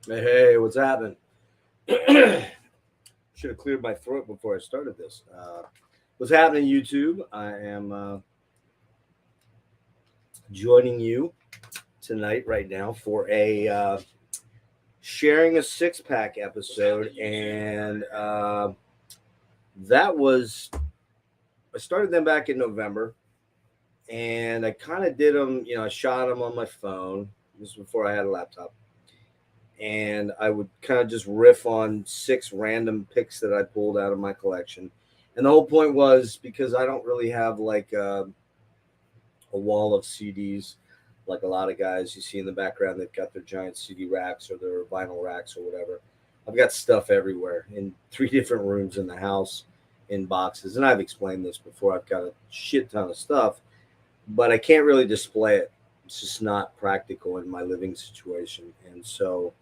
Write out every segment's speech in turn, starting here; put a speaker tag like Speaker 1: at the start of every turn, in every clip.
Speaker 1: Hey, what's happening? Should have cleared my throat before I started this. What's happening, YouTube? I am joining you tonight, right now, for a sharing a six pack episode, and that was I started them back in November, and I kind of did them. I shot them on my phone. This was before I had a laptop, and I would kind of just riff on six random picks that I pulled out of my collection. And the whole point was because I don't really have like a wall of CDs like a lot of guys you see in the background. They've got their giant CD racks or their vinyl racks or whatever. I've got stuff everywhere in three different rooms in the house in boxes. And I've explained this before. I've got a shit ton of stuff, but I can't really display it. It's just not practical in my living situation. And so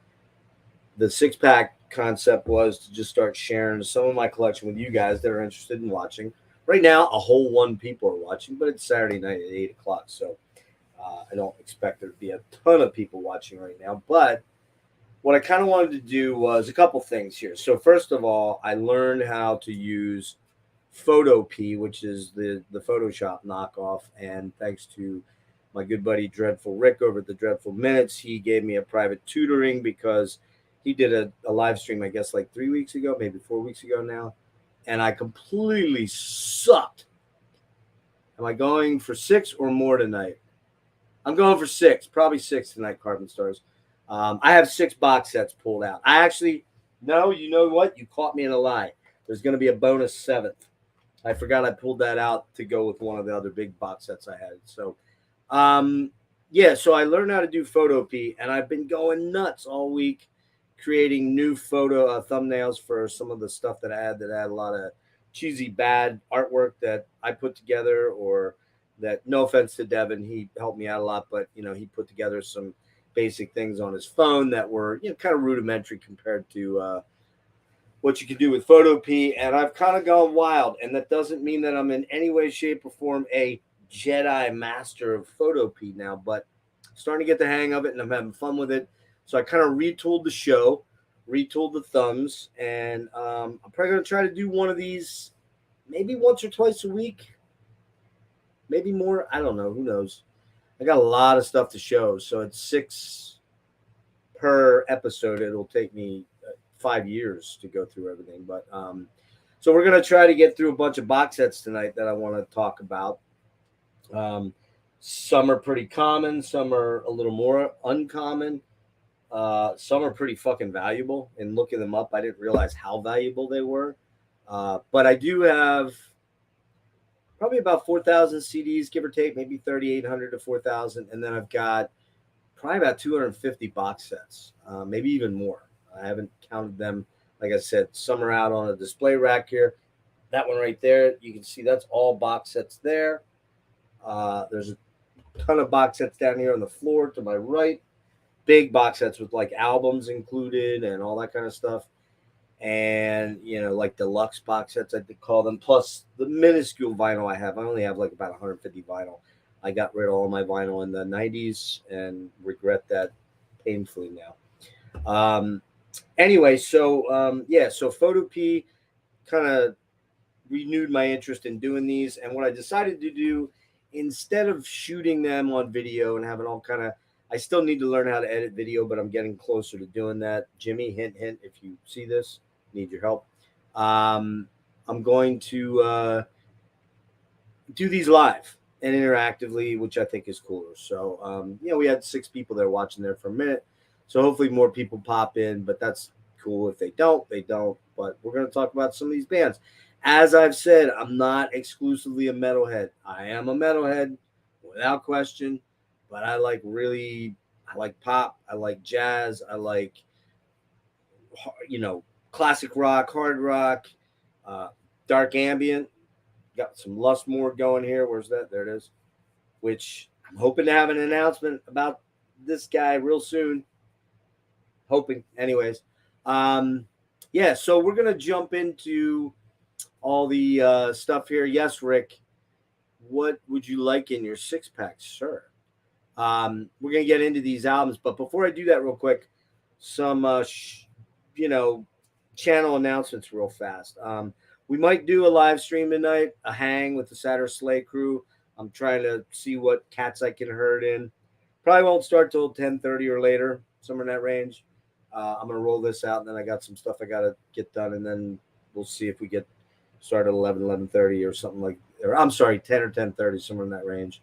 Speaker 1: the six pack concept was to just start sharing some of my collection with you guys that are interested in watching. Right now, a whole one people are watching, but it's Saturday night at 8 o'clock, so I don't expect there to be a ton of people watching right now. But what I kind of wanted to do was a couple things here. So first of all, I learned how to use Photopea, which is the Photoshop knockoff, and thanks to my good buddy Dreadful Rick over at the Dreadful Minutes, he gave me a private tutoring because he did a live stream, I guess, like 3 weeks ago, maybe 4 weeks ago now, and I completely sucked. Am I going for six or more tonight? I'm going for six, probably six tonight, Carbon Stars. I have six box sets pulled out. I actually, no, you know what? You caught me in a lie. There's going to be a bonus seventh. I forgot I pulled that out to go with one of the other big box sets I had. So, um, yeah, so I learned how to do Photopea, and I've been going nuts all week creating new photo thumbnails for some of the stuff that had a lot of cheesy bad artwork that I put together, or that, no offense to Devin, he helped me out a lot, but he put together some basic things on his phone that were kind of rudimentary compared to what you can do with Photopea, and I've kind of gone wild. And that doesn't mean that I'm in any way, shape, or form a Jedi master of Photopea now, but I'm starting to get the hang of it, and I'm having fun with it. So I kind of retooled the show, retooled the thumbs, and I'm probably going to try to do one of these maybe once or twice a week, maybe more. I don't know. Who knows? I got a lot of stuff to show, so it's six per episode. It'll take me 5 years to go through everything, but so we're gonna try to get through a bunch of box sets tonight that I want to talk about. Um, some are pretty common, some are a little more uncommon. Some are pretty fucking valuable. And looking them up, I didn't realize how valuable they were. But I do have probably about 4,000 CDs, give or take, maybe 3,800 to 4,000, and then I've got probably about 250 box sets, maybe even more. I haven't counted them. Like I said, some are out on a display rack here. That one right there, you can see that's all box sets there. There's a ton of box sets down here on the floor to my right. Big box sets with like albums included and all that kind of stuff. And, like deluxe box sets, I could call them, plus the minuscule vinyl I have. I only have like about 150 vinyl. I got rid of all my vinyl in the 90s and regret that painfully now. Anyway, so yeah, so Photopea kind of renewed my interest in doing these, and what I decided to do, instead of shooting them on video and having all kind of, I still need to learn how to edit video, but I'm getting closer to doing that. Jimmy, hint, hint, if you see this, need your help. Um, I'm going to do these live and interactively, which I think is cooler. So, we had six people there watching there for a minute. So hopefully more people pop in, but that's cool. If they don't, they don't. But we're going to talk about some of these bands. As I've said, I'm not exclusively a metalhead. I am a metalhead without question, but I like pop. I like jazz. I like, classic rock, hard rock, uh, dark ambient. Got some Lustmore going here. Where's that? There it is. Which I'm hoping to have an announcement about this guy real soon. Hoping. Anyways. Yeah, so we're going to jump into all the stuff here. Yes, Rick, what would you like in your six pack, sir? We're going to get into these albums. But before I do that, real quick, some channel announcements real fast. We might do a live stream tonight, a hang with the Saturday Slay crew. I'm trying to see what cats I can herd in. Probably won't start till 10:30 or later, somewhere in that range. I'm gonna roll this out, and then I got some stuff I gotta get done, and then we'll see if we get started at 11:30 or something like. Or I'm sorry, 10 or 10:30, somewhere in that range.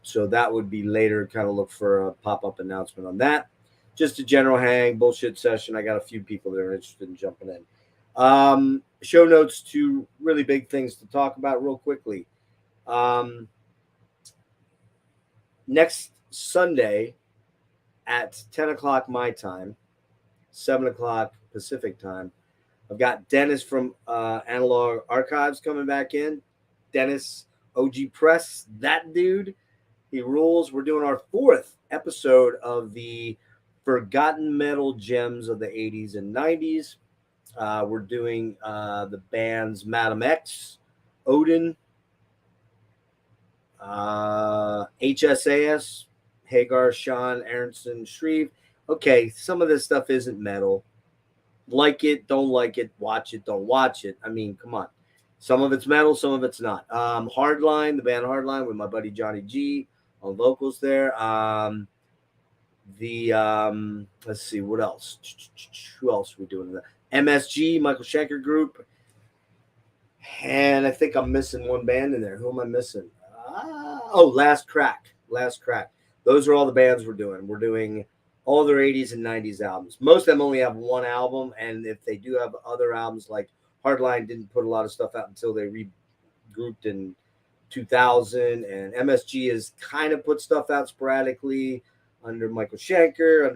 Speaker 1: So that would be later. Kind of look for a pop-up announcement on that. Just a general hang bullshit session. I got a few people that are interested in jumping in. Show notes to really big things to talk about real quickly. Next Sunday at 10 o'clock my time, 7 o'clock Pacific time, I've got Dennis from Analog Archives coming back in. Dennis, OG Press, that dude, he rules. We're doing our 4th episode of the Forgotten Metal Gems of the 80s and 90s. We're doing the bands Madam X, Odin, HSAS, Hagar, Sean, Aronson, Shreve. Okay, some of this stuff isn't metal. Like it, don't like it, watch it, don't watch it. I mean, come on. Some of it's metal, some of it's not. Hardline, the band Hardline with my buddy Johnny G on vocals there. Let's see, what else? Who else are we doing? MSG, Michael Schenker Group. And I think I'm missing one band in there. Who am I missing? Last Crack. Those are all the bands we're doing. We're doing all their 80s and 90s albums. Most of them only have one album, and if they do have other albums, like Hardline didn't put a lot of stuff out until they regrouped in 2000, and MSG has kind of put stuff out sporadically under Michael Schenker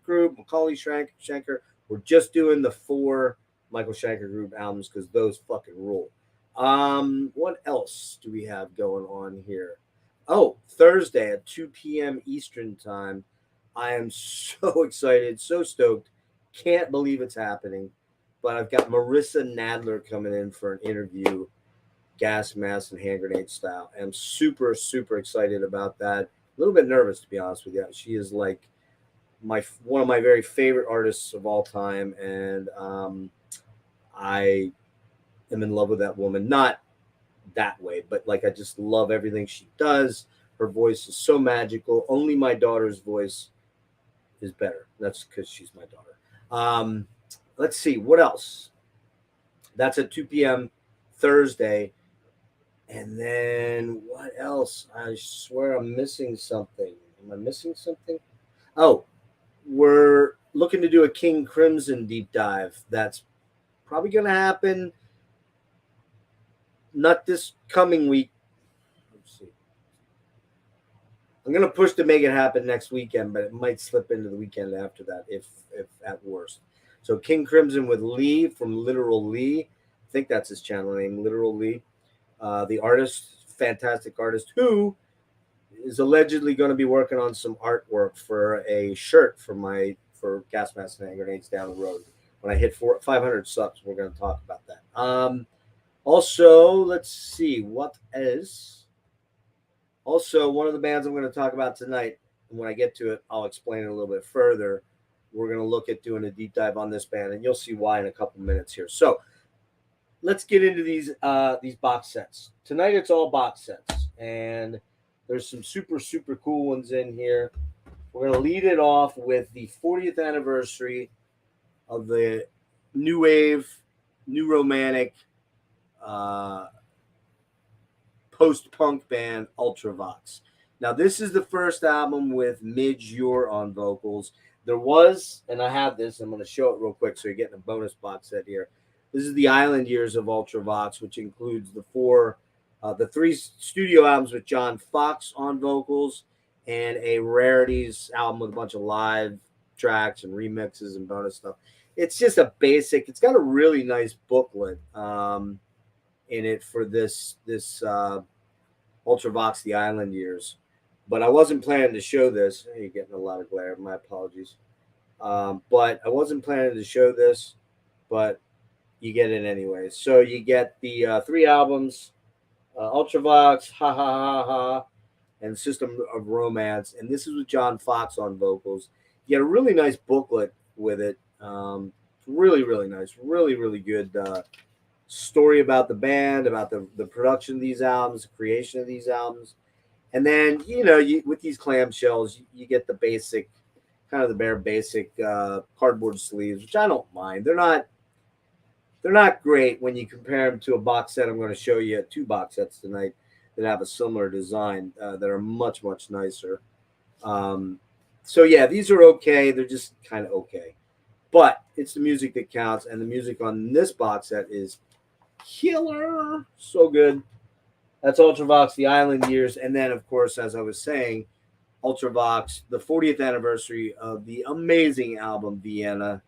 Speaker 1: Group, Macaulay Schenker. We're just doing the 4 Michael Schenker Group albums because those fucking rule. What else do we have going on here? Oh, Thursday at 2 p.m. Eastern time. I am so excited, so stoked. Can't believe it's happening. But I've got Marissa Nadler coming in for an interview, gas mask and hand grenade style. And I'm super, super excited about that. A little bit nervous, to be honest with you. She is like one of my very favorite artists of all time, and I am in love with that woman. Not that way, but like I just love everything she does. Her voice is so magical. Only my daughter's voice is better. That's because she's my daughter. Let's see what else. That's at 2 p.m. Thursday. And then what else? I swear I'm missing something. Am I missing something? Oh, we're looking to do a King Crimson deep dive. That's probably going to happen. Not this coming week. Let's see. I'm going to push to make it happen next weekend, but it might slip into the weekend after that, if at worst. So King Crimson with Lee from Literal Lee. I think that's his channel name, Literal Lee. The artist, fantastic artist, who is allegedly going to be working on some artwork for a shirt for Gas Mask and Hand Grenades down the road. When I hit 500 subs, we're going to talk about that. Also, let's see what is. Also, one of the bands I'm going to talk about tonight, and when I get to it, I'll explain it a little bit further. We're going to look at doing a deep dive on this band, and you'll see why in a couple minutes here. So let's get into these box sets. Tonight it's all box sets, and there's some super, super cool ones in here. We're going to lead it off with the 40th anniversary of the new wave, new romantic, post-punk band Ultravox. Now, this is the first album with Midge Ure on vocals. There was, and I have this, I'm going to show it real quick so you're getting a bonus box set here. This is the Island Years of Ultravox, which includes the 3 studio albums with John Fox on vocals and a Rarities album with a bunch of live tracks and remixes and bonus stuff. It's just a basic. It's got a really nice booklet in it for this Ultravox The Island Years, but I wasn't planning to show this. Hey, you're getting a lot of glare. My apologies. But I wasn't planning to show this, but you get it anyway. So you get the 3 albums, Ultravox, Ha Ha Ha Ha, and System of Romance, and this is with John Fox on vocals. You get a really nice booklet with it. Really, really nice. Really, really good story about the band, about the production of these albums, the creation of these albums. And then, with these clamshells, you get the basic, kind of the bare basic cardboard sleeves, which I don't mind. They're not great when you compare them to a box set. I'm going to show you 2 box sets tonight that have a similar design that are much, much nicer. So yeah, these are okay. They're just kind of okay. But it's the music that counts, and the music on this box set is killer. So good. That's Ultravox, The Island Years. And then, of course, as I was saying, Ultravox, the 40th anniversary of the amazing album Vienna,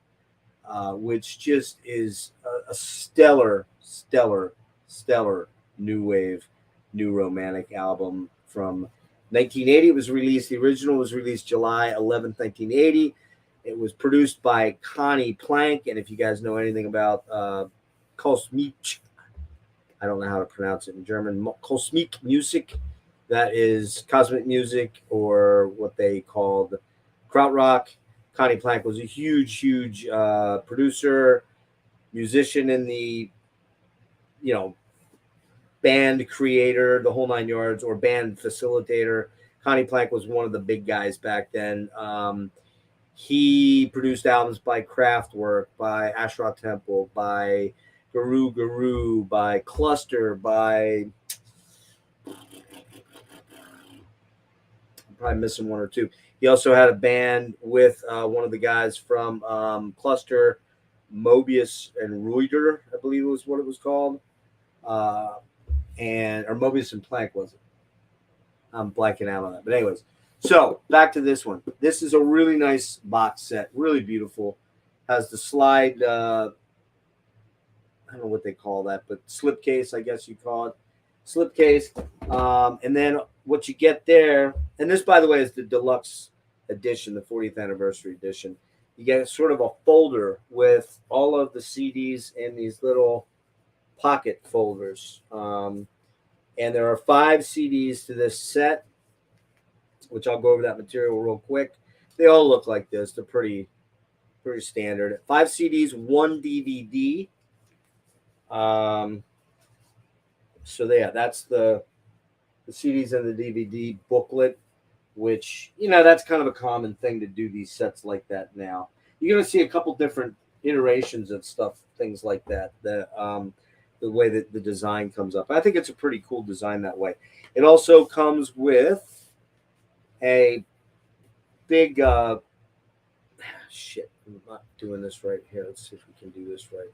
Speaker 1: which just is a stellar, stellar, stellar new wave, new romantic album from 1980. It was released, the original was released July 11th, 1980. It was produced by Connie Plank. And if you guys know anything about Kosmik, I don't know how to pronounce it in German, Kosmik Music, that is cosmic music, or what they called krautrock. Connie Plank was a huge, huge producer, musician in the, band creator, the whole 9 yards, or band facilitator. Connie Plank was one of the big guys back then. He produced albums by Kraftwerk, by Asherah Temple, by Guru Guru, by Cluster, by, I'm probably missing one or two. He also had a band with one of the guys from Cluster, Mobius and Reuter, I believe was what it was called, or Mobius and Plank, was it? I'm blanking out on that. But anyways, so back to this one. This is a really nice box set, really beautiful. Has the slide, I don't know what they call that, but slipcase, I guess you call it. Slipcase. And then what you get there, and this, by the way, is the deluxe edition, the 40th anniversary edition. You get sort of a folder with all of the CDs in these little pocket folders. And there are 5 CDs to this set, which I'll go over that material real quick. They all look like this. They're pretty standard. 5 CDs, 1 DVD. So yeah, that's the CDs and the DVD booklet, which, that's kind of a common thing to do these sets like that now. You're going to see a couple different iterations of stuff, things like that, the way that the design comes up. I think it's a pretty cool design that way. It also comes with a big, shit, I'm not doing this right here. Let's see if we can do this right.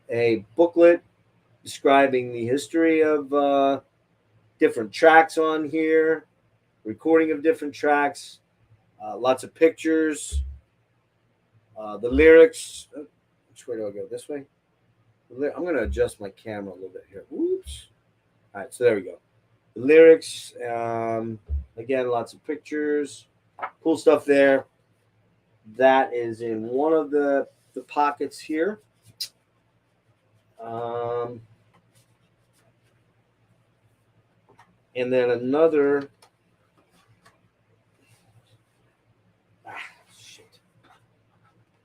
Speaker 1: A booklet describing the history of different tracks on here, recording of different tracks, lots of pictures, the lyrics. Which way do I go? This way? I'm going to adjust my camera a little bit here. Whoops. All right, so there we go. The lyrics, again, lots of pictures, cool stuff there. That is in one of the pockets here. And then another. Shit.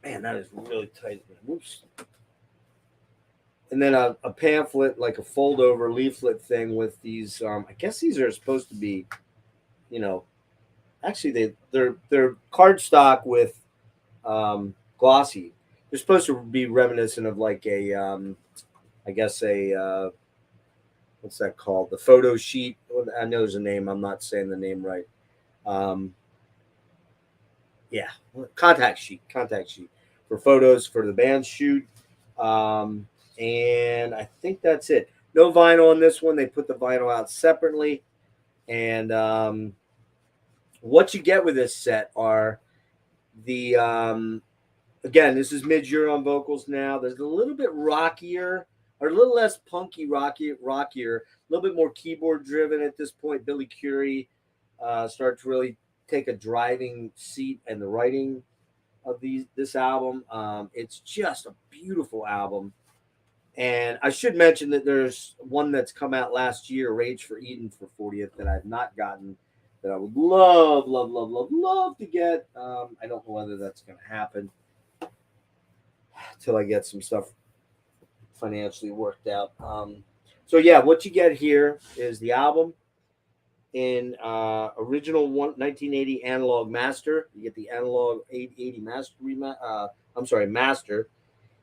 Speaker 1: Man, that is really tight. Whoops. And then a pamphlet, like a fold-over leaflet thing with these. I guess these are supposed to be, actually they're cardstock with glossy. They're supposed to be reminiscent of like a, I guess a, what's that called? The photo sheet. I know there's a name. I'm not saying the name right. Yeah, contact sheet for photos for the band shoot. And I think that's it. No vinyl on this one. They put the vinyl out separately. And what you get with this set are the, again, this is mid-Huron vocals now. There's a little bit rockier, or a little less punky rockier, a little bit more keyboard driven at this point. Billy Curie started to really take a driving seat in the writing of this album. It's just a beautiful album. And I should mention that there's one that's come out last year, Rage for Eden for 40th, that I've not gotten. that I would love to get. I don't know whether that's going to happen until I get some stuff financially worked out. So yeah, what you get here is the album in original 1980 analog master. You get the analog 880 master. I'm sorry, master.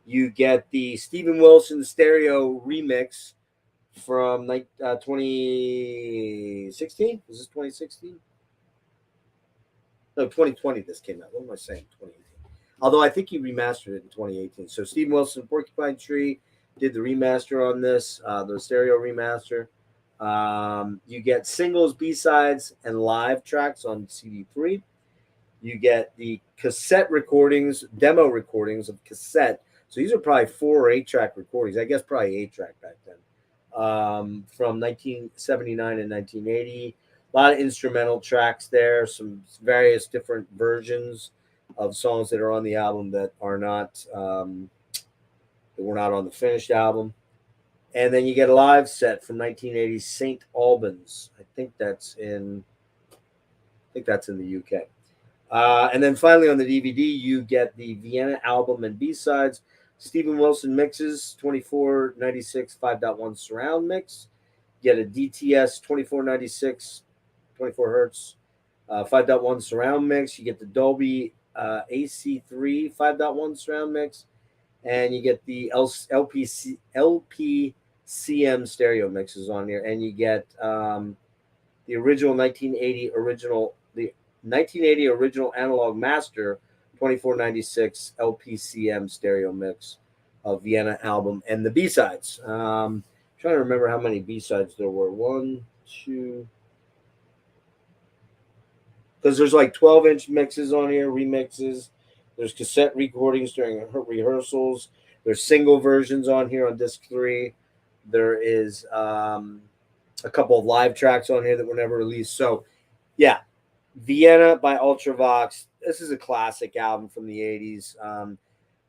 Speaker 1: You get the Stephen Wilson stereo remix from 2016. Was this 2016? No, 2020. This came out. What am I saying? 2018. Although I think he remastered it in 2018. So Stephen Wilson, Porcupine Tree, did the remaster on this, the stereo remaster. You get singles, B-sides, and live tracks on CD3. You get the cassette recordings, demo recordings of cassette. So these are probably 4 or 8-track recordings. I guess probably 8-track back then. From 1979 and 1980. A lot of instrumental tracks there, some various different versions of songs that are on the album that are not that were not on the finished album. And then you get a live set from 1980 St. Albans. I think that's in the UK. And then finally on the DVD, you get the Vienna album and B-sides, Stephen Wilson mixes, 2496 5.1 surround mix. You get a DTS 2496, 24 hertz, 5.1 surround mix. You get the Dolby AC3 5.1 surround mix. And you get the LPCM stereo mixes on here. And you get the original 1980 original analog master 2496 LPCM stereo mix of Vienna album and the B-sides. Trying to remember how many B-sides there were. 1, 2, because there's like 12-inch mixes on here, remixes. There's cassette recordings during rehearsals. There's single versions on here on disc 3. There is a couple of live tracks on here that were never released. So, yeah, Vienna by Ultravox. This is a classic album from the 80s.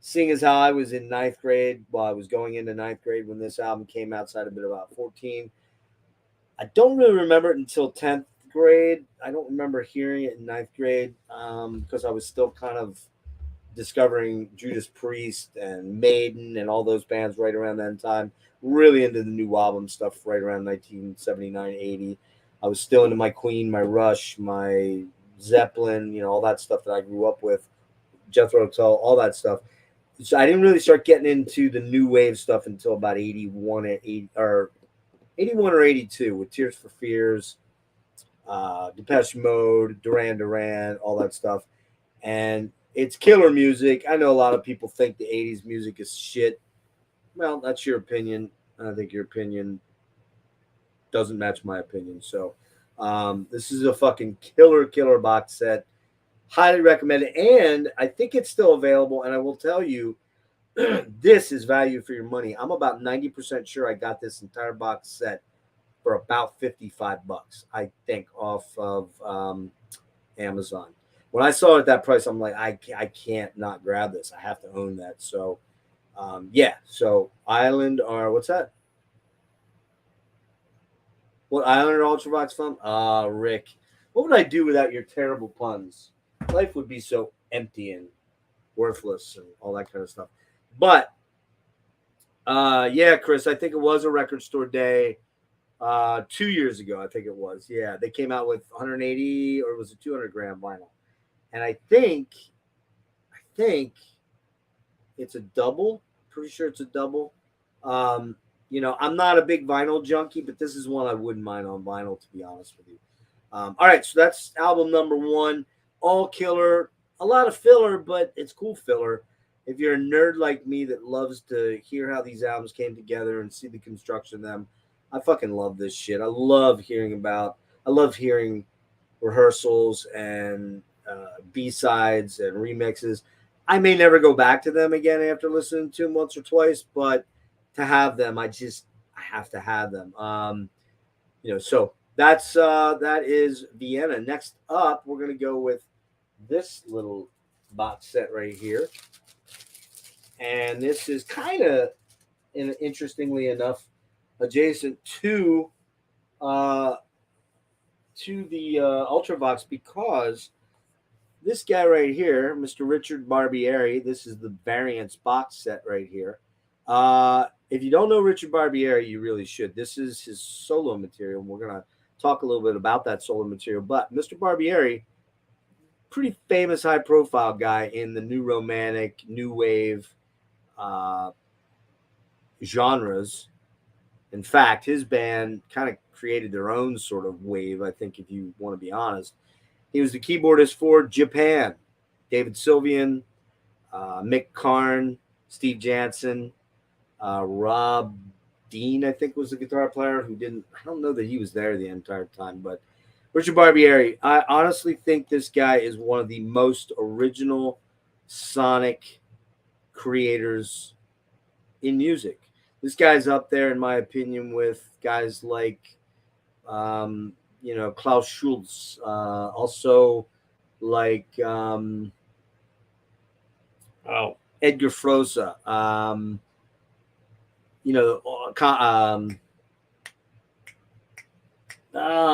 Speaker 1: Seeing as how I was in 9th grade, I was going into 9th grade when this album came out, so I'd have been about 14. I don't really remember it until 10th grade. I don't remember hearing it in 9th grade because I was still kind of discovering Judas Priest and Maiden and all those bands right around that time. Really into the new album stuff right around 1979, 80. I was still into my Queen, my Rush, my Zeppelin, all that stuff that I grew up with, Jethro Tull, all that stuff. So I didn't really start getting into the new wave stuff until about 81 or 82 with Tears for Fears, Depeche Mode, Duran Duran, all that stuff. And it's killer music. I know a lot of people think the 80s music is shit. Well, that's your opinion. I think your opinion doesn't match my opinion. So this is a fucking killer box set. Highly recommend it. And I think it's still available. And I will tell you, this is value for your money. I'm about 90% sure I got this entire box set for about $55, I think, off of Amazon. When I saw it at that price, I'm like, I can't not grab this. I have to own that. So, yeah. So Island or what's that? What Island or Ultravox from? Rick, what would I do without your terrible puns? Life would be so empty and worthless and all that kind of stuff. But yeah, Chris, I think it was a record store day 2 years ago. I think it was. Yeah, they came out with 180 or was it 200 gram vinyl, and I think it's a double. Pretty sure it's a double. I'm not a big vinyl junkie, but this is one I wouldn't mind on vinyl, to be honest with you. All right, so that's album number 1. All killer, a lot of filler, but it's cool filler. If you're a nerd like me that loves to hear how these albums came together and see the construction of them, I fucking love this shit. I love hearing rehearsals and B-sides and remixes. I may never go back to them again after listening to them once or twice, but to have them, I have to have them. So that is Vienna. Next up, we're gonna go with this little box set right here, and this is kind of, interestingly enough, adjacent to to the Ultravox because this guy right here, Mr. Richard Barbieri, this is the Variants box set right here. If you don't know Richard Barbieri, you really should. This is his solo material, and we're going to talk a little bit about that solo material. But Mr. Barbieri, pretty famous, high profile guy in the new romantic, new wave uh, genres. In fact, his band kind of created their own sort of wave, I think, if you want to be honest. He was the keyboardist for Japan, David Sylvian, Mick Karn, Steve Jansen, Rob Dean, I think, was the guitar player who didn't, I don't know that he was there the entire time, but Richard Barbieri, I honestly think this guy is one of the most original sonic creators in music. This guy's up there, in my opinion, with guys like, Klaus Schulze, also like, Edgar Froese, I'm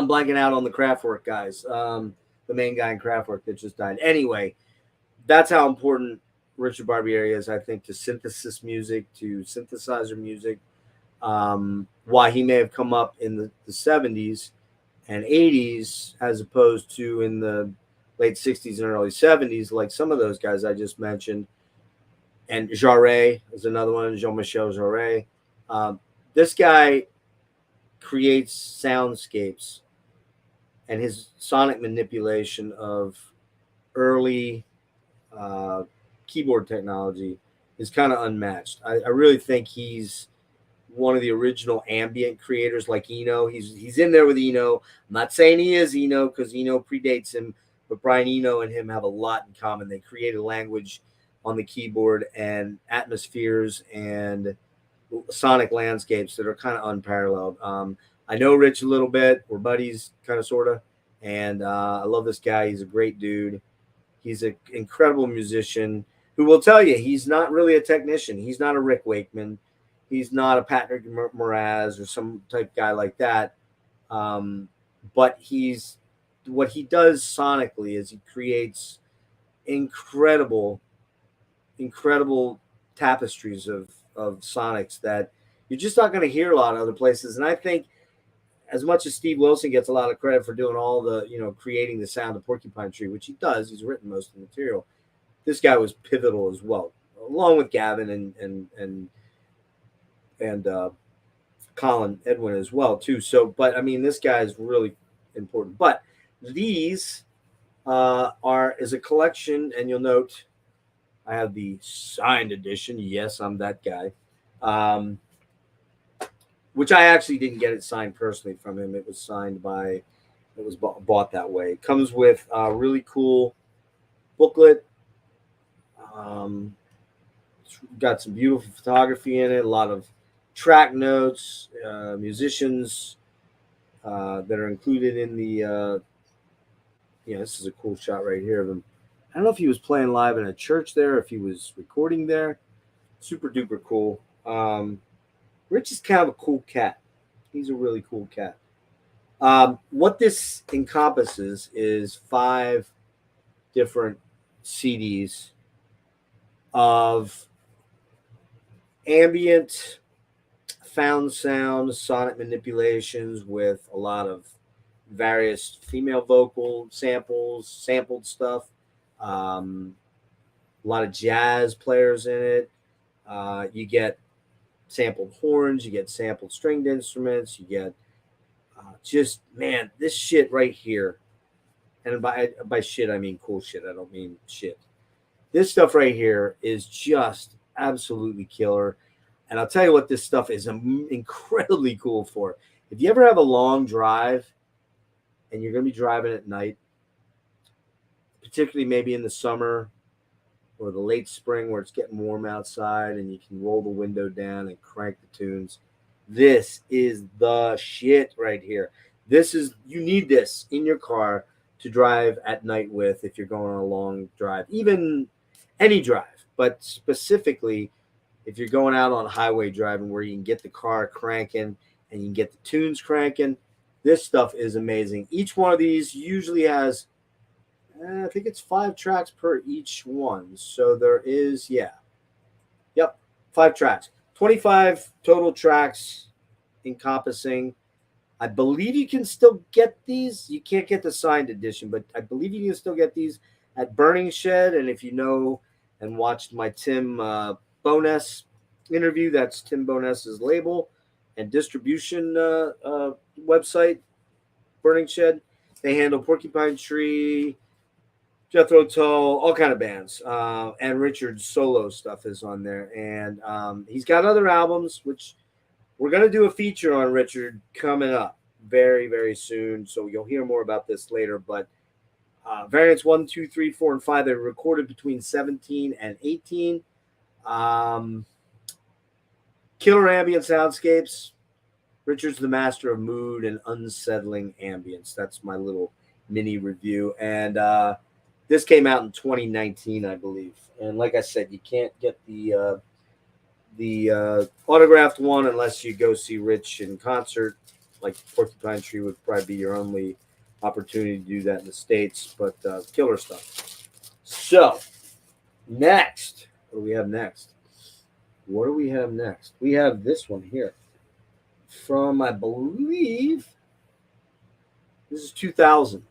Speaker 1: blanking out on the Kraftwerk guys. The main guy in Kraftwerk that just died. Anyway, that's how important Richard Barbieri is, I think, to synthesis music, to synthesizer music. Why he may have come up in the 70s and 80s as opposed to in the late 60s and early 70s, like some of those guys I just mentioned. And Jarre is another one, Jean-Michel Jarre. This guy creates soundscapes, and his sonic manipulation of early keyboard technology is kind of unmatched. I really think he's one of the original ambient creators, like Eno. He's in there with Eno. I'm not saying he is Eno because Eno predates him, but Brian Eno and him have a lot in common. They created language on the keyboard and atmospheres and sonic landscapes that are kind of unparalleled. I know Rich a little bit. We're buddies, kind of, sort of. And I love this guy. He's a great dude. He's an incredible musician who will tell you he's not really a technician. He's not a Rick Wakeman. He's not a Patrick Moraz or some type guy like that. But what he does sonically is he creates incredible tapestries of sonics that you're just not going to hear a lot of other places. And I think as much as Steve Wilson gets a lot of credit for doing all the, creating the sound of Porcupine Tree, which he does, he's written most of the material, this guy was pivotal as well, along with Gavin and Colin Edwin as well too. So, but I mean, this guy is really important. But these is a collection, and you'll note I have the signed edition. Yes, I'm that guy. Which I actually didn't get it signed personally from him. It was signed by, it was bought that way. It comes with a really cool booklet. It's got some beautiful photography in it, a lot of track notes, musicians that are included in the, this is a cool shot right here of him. I don't know if he was playing live in a church there, if he was recording there. Super duper cool. Rich is kind of a cool cat. He's a really cool cat. What this encompasses is 5 different CDs of ambient found sound, sonic manipulations with a lot of various female vocal samples, sampled stuff. A lot of jazz players in it. You get sampled horns, you get sampled stringed instruments, you get this shit right here. And by shit, I mean cool shit. I don't mean shit. This stuff right here is just absolutely killer. And I'll tell you what this stuff is incredibly cool for. If you ever have a long drive and you're going to be driving at night, particularly maybe in the summer or the late spring where it's getting warm outside and you can roll the window down and crank the tunes, this is the shit right here. You need this in your car to drive at night with if you're going on a long drive, even any drive, but specifically if you're going out on highway driving where you can get the car cranking and you can get the tunes cranking. This stuff is amazing. Each one of these usually has, I think it's 5 tracks per each one. So there is, yeah, yep, 5 tracks, 25 total tracks encompassing. I believe you can still get these. You can't get the signed edition, but I believe you can still get these at Burning Shed. And if you know and watched my Tim Bowness interview, that's Tim Bowness's label and distribution website, Burning Shed. They handle Porcupine Tree, Jethro Tull, all kind of bands, and Richard's solo stuff is on there. And he's got other albums, which we're going to do a feature on Richard coming up very, very soon. So you'll hear more about this later. But variants 1, 2, 3, 4, and 5, they were recorded between 17 and 18. Killer ambient soundscapes. Richard's the master of mood and unsettling ambience. That's my little mini review. And this came out in 2019, I believe. And like I said, you can't get the autographed one unless you go see Rich in concert. Like Porcupine Tree would probably be your only opportunity to do that in the States, but killer stuff. So, next, what do we have next? What do we have next? We have this one here from, I believe, this is 2000.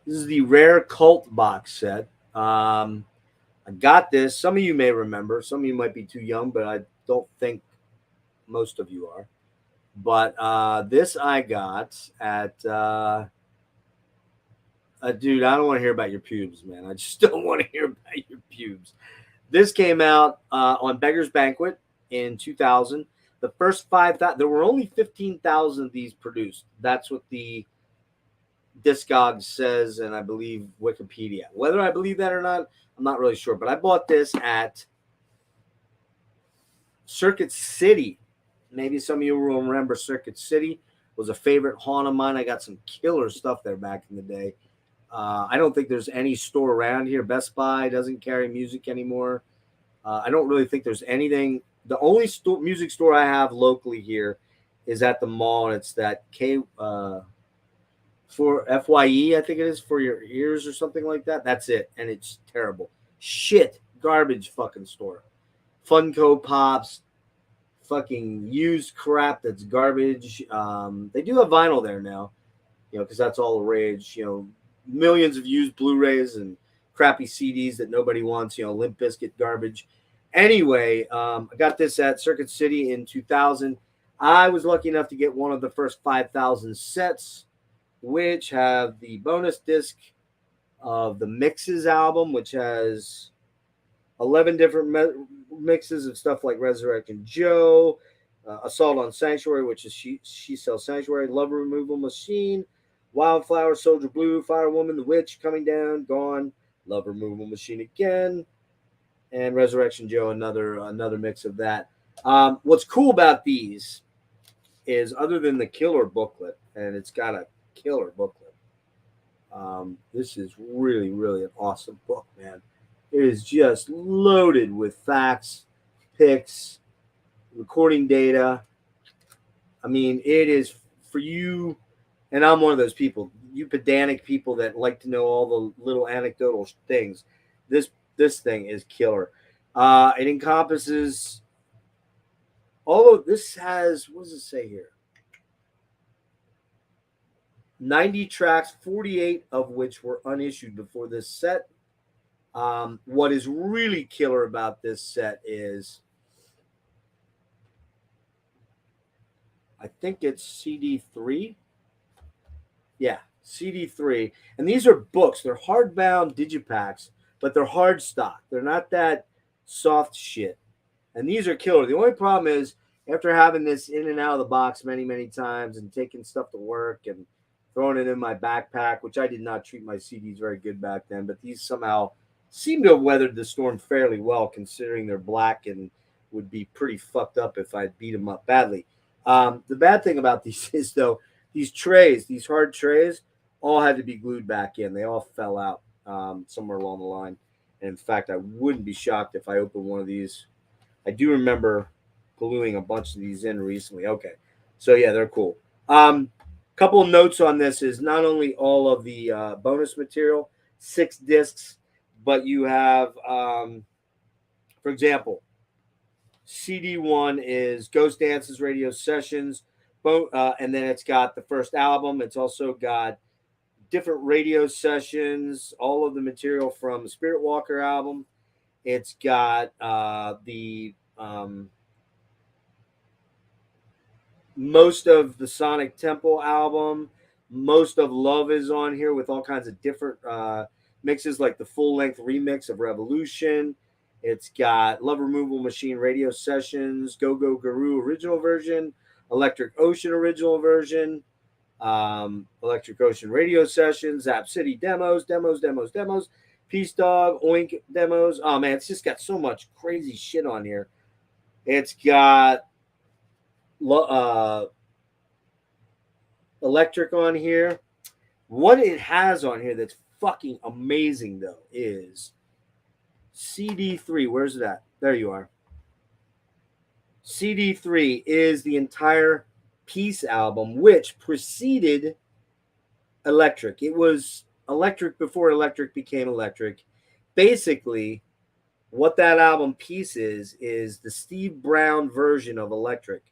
Speaker 1: This is the Rare Cult box set. I got this. Some of you may remember. Some of you might be too young, but I don't think most of you are. But this I got at dude, I don't want to hear about your pubes, man. I just don't want to hear about your pubes. This came out on Beggar's Banquet in 2000. The first 5,000, there were only 15,000 of these produced. That's what the Discogs says, and I believe Wikipedia. Whether I believe that or not, I'm not really sure. But I bought this at Circuit City. Maybe some of you will remember Circuit City was a favorite haunt of mine. I got some killer stuff there back in the day. I don't think there's any store around here. Best Buy doesn't carry music anymore. I don't really think there's anything. The only music store I have locally here is at the mall, and it's that for FYE, I think it is, for your ears or something like that. That's it, and it's terrible. Shit, garbage fucking store. Funko Pops, fucking used crap that's garbage. They do have vinyl there now, because that's all the rage. Millions of used Blu-rays and crappy CDs that nobody wants. Limp Bizkit garbage. Anyway, I got this at Circuit City in 2000. I was lucky enough to get one of the first 5,000 sets, which have the bonus disc of the Mixes album, which has 11 different mixes of stuff like Resurrection Joe, Assault on Sanctuary, which is She Sells Sanctuary, Love Removal Machine, Wildflower, Soldier Blue, Fire Woman, The Witch, Coming Down, Gone, Love Removal Machine again, and Resurrection Joe, another mix of that. What's cool about these is, other than the killer booklet, and it's got a killer booklet, this is really, really an awesome book, man. It is just loaded with facts, pics, recording data. I mean, it is for you, and I'm one of those people, you pedantic people that like to know all the little anecdotal things. This thing is killer. It encompasses, although this has, what does it say here? 90 tracks, 48 of which were unissued before this set. What is really killer about this set is, I think it's CD3. Yeah, CD3. And these are books. They're hardbound digipacks, but they're hard stock. They're not that soft shit. And these are killer. The only problem is, after having this in and out of the box many, many times and taking stuff to work and throwing it in my backpack, which I did not treat my CDs very good back then, but these somehow seem to have weathered the storm fairly well, considering they're black and would be pretty fucked up if I beat them up badly. The bad thing about these is, though, these trays, these hard trays, all had to be glued back in. They all fell out somewhere along the line. And in fact, I wouldn't be shocked if I opened one of these. I do remember gluing a bunch of these in recently. Okay, So yeah, they're cool. Couple of notes on this is not only all of the bonus material, 6 discs, but you have, for example, CD1 is Ghost Dances Radio Sessions, and then it's got the first album. It's also got different radio sessions, all of the material from the Spirit Walker album. It's got the most of the Sonic Temple album. Most of Love is on here with all kinds of different mixes, like the full length remix of Revolution. It's got Love Removal Machine radio sessions, Go Go Guru original version, Electric Ocean original version, Electric Ocean radio sessions, Zap City demos, Peace Dog, Oink demos. Oh man, it's just got so much crazy shit on here. It's got Electric on here. What it has on here that's fucking amazing though is CD3. Where's it at? There you are. CD3 is the entire Peace album, which preceded Electric. It was Electric before Electric became Electric. Basically, what that album Peace is the Steve Brown version of Electric.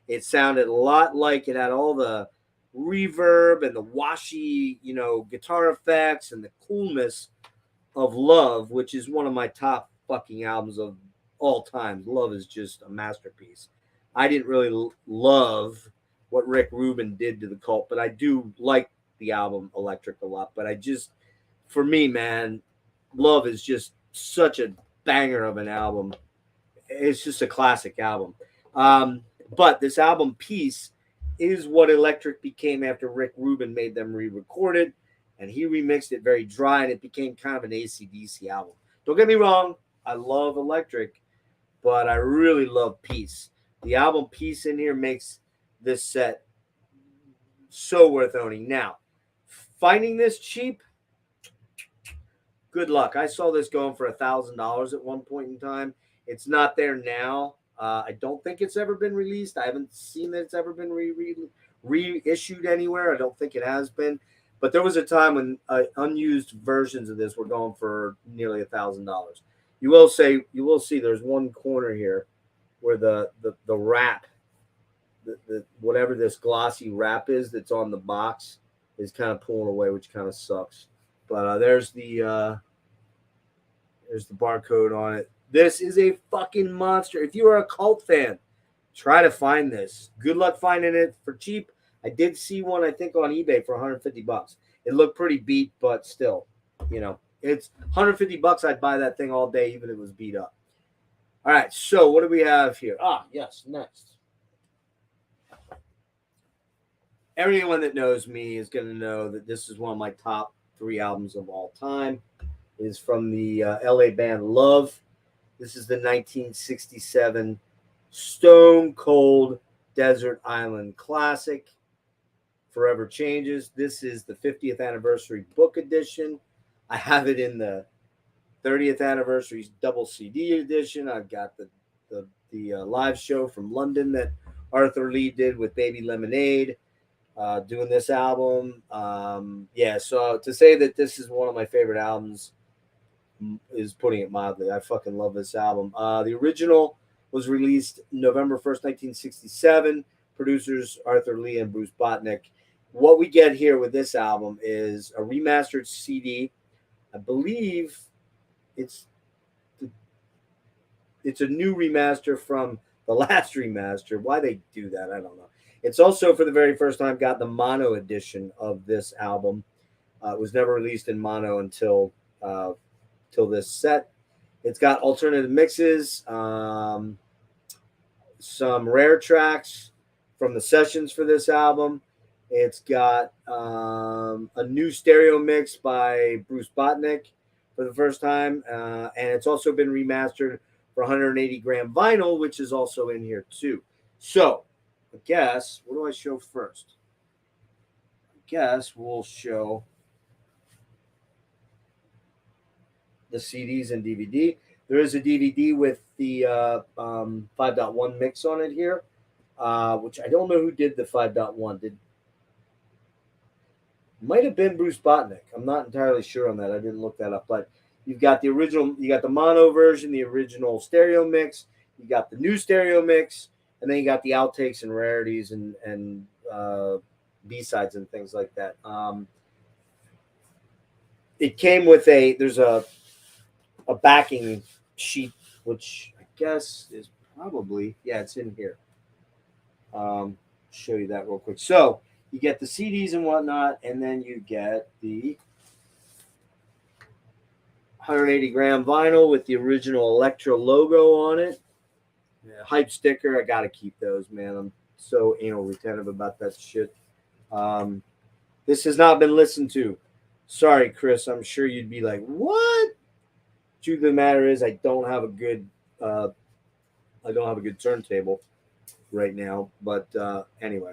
Speaker 1: It sounded a lot like it had all the reverb and the washy, guitar effects and the coolness of Love, which is one of my top fucking albums of all time. Love is just a masterpiece. I didn't really love what Rick Rubin did to the Cult, but I do like the album Electric a lot. But for me, man, Love is just such a banger of an album. It's just a classic album. But this album Peace is what Electric became after Rick Rubin made them re-record it, and he remixed it very dry, and it became kind of an AC/DC album. Don't get me wrong, I love Electric, but I really love Peace. The album Peace in here makes this set so worth owning. Now, finding this cheap, good luck. I saw this going for $1,000 at one point in time. It's not there now. I don't think it's ever been released. I haven't seen that it's ever been reissued anywhere. I don't think it has been. But there was a time when unused versions of this were going for nearly $1,000. You will see there's one corner here where the wrap, the whatever this glossy wrap is that's on the box is kind of pulling away, which kind of sucks. But there's the barcode on it. This is a fucking monster. If you are a Cult fan, try to find this. Good luck finding it for cheap. I did see one, I think, on eBay for $150. It looked pretty beat, but still, it's $150. I'd buy that thing all day, even if it was beat up. All right, so what do we have here? Yes, next. Everyone that knows me is going to know that this is one of my top 3 albums of all time. It is from the LA band Love. This is the 1967 Stone Cold Desert Island classic, Forever Changes. This is the 50th anniversary book edition. I have it in the 30th anniversary double CD edition. I've got the live show from London that Arthur Lee did with Baby Lemonade, doing this album. So to say that this is one of my favorite albums is putting it mildly. I fucking love this album. The original was released November 1st, 1967. Producers Arthur Lee and Bruce Botnick. What we get here with this album is a remastered CD. I believe it's a new remaster from the last remaster. Why they do that, I don't know. It's also, for the very first time, got the mono edition of this album. It was never released in mono until this set. It's got alternative mixes, some rare tracks from the sessions for this album. It's got a new stereo mix by Bruce Botnick for the first time, and it's also been remastered for 180-gram vinyl, which is also in here too. So, I guess, what do I show first? I guess we'll show the CDs and DVD. There is a DVD with the 5.1 mix on it here. which I don't know who did the 5.1. Might have been Bruce Botnick. I'm not entirely sure on that. I didn't look that up. But you've got the original, you got the mono version, the original stereo mix, you got the new stereo mix, and then you got the outtakes and rarities and B-sides and things like that. It came with there's a backing sheet, which I guess is probably, yeah, it's in here. Show you that real quick. So you get the CDs and whatnot, and then you get the 180-gram vinyl with the original Electra logo on it. Yeah, hype sticker. I got to keep those, man. I'm so anal retentive about that shit. This has not been listened to. Sorry, Chris. I'm sure you'd be like, what? Truth of the matter is, I don't have a good turntable right now. But anyway.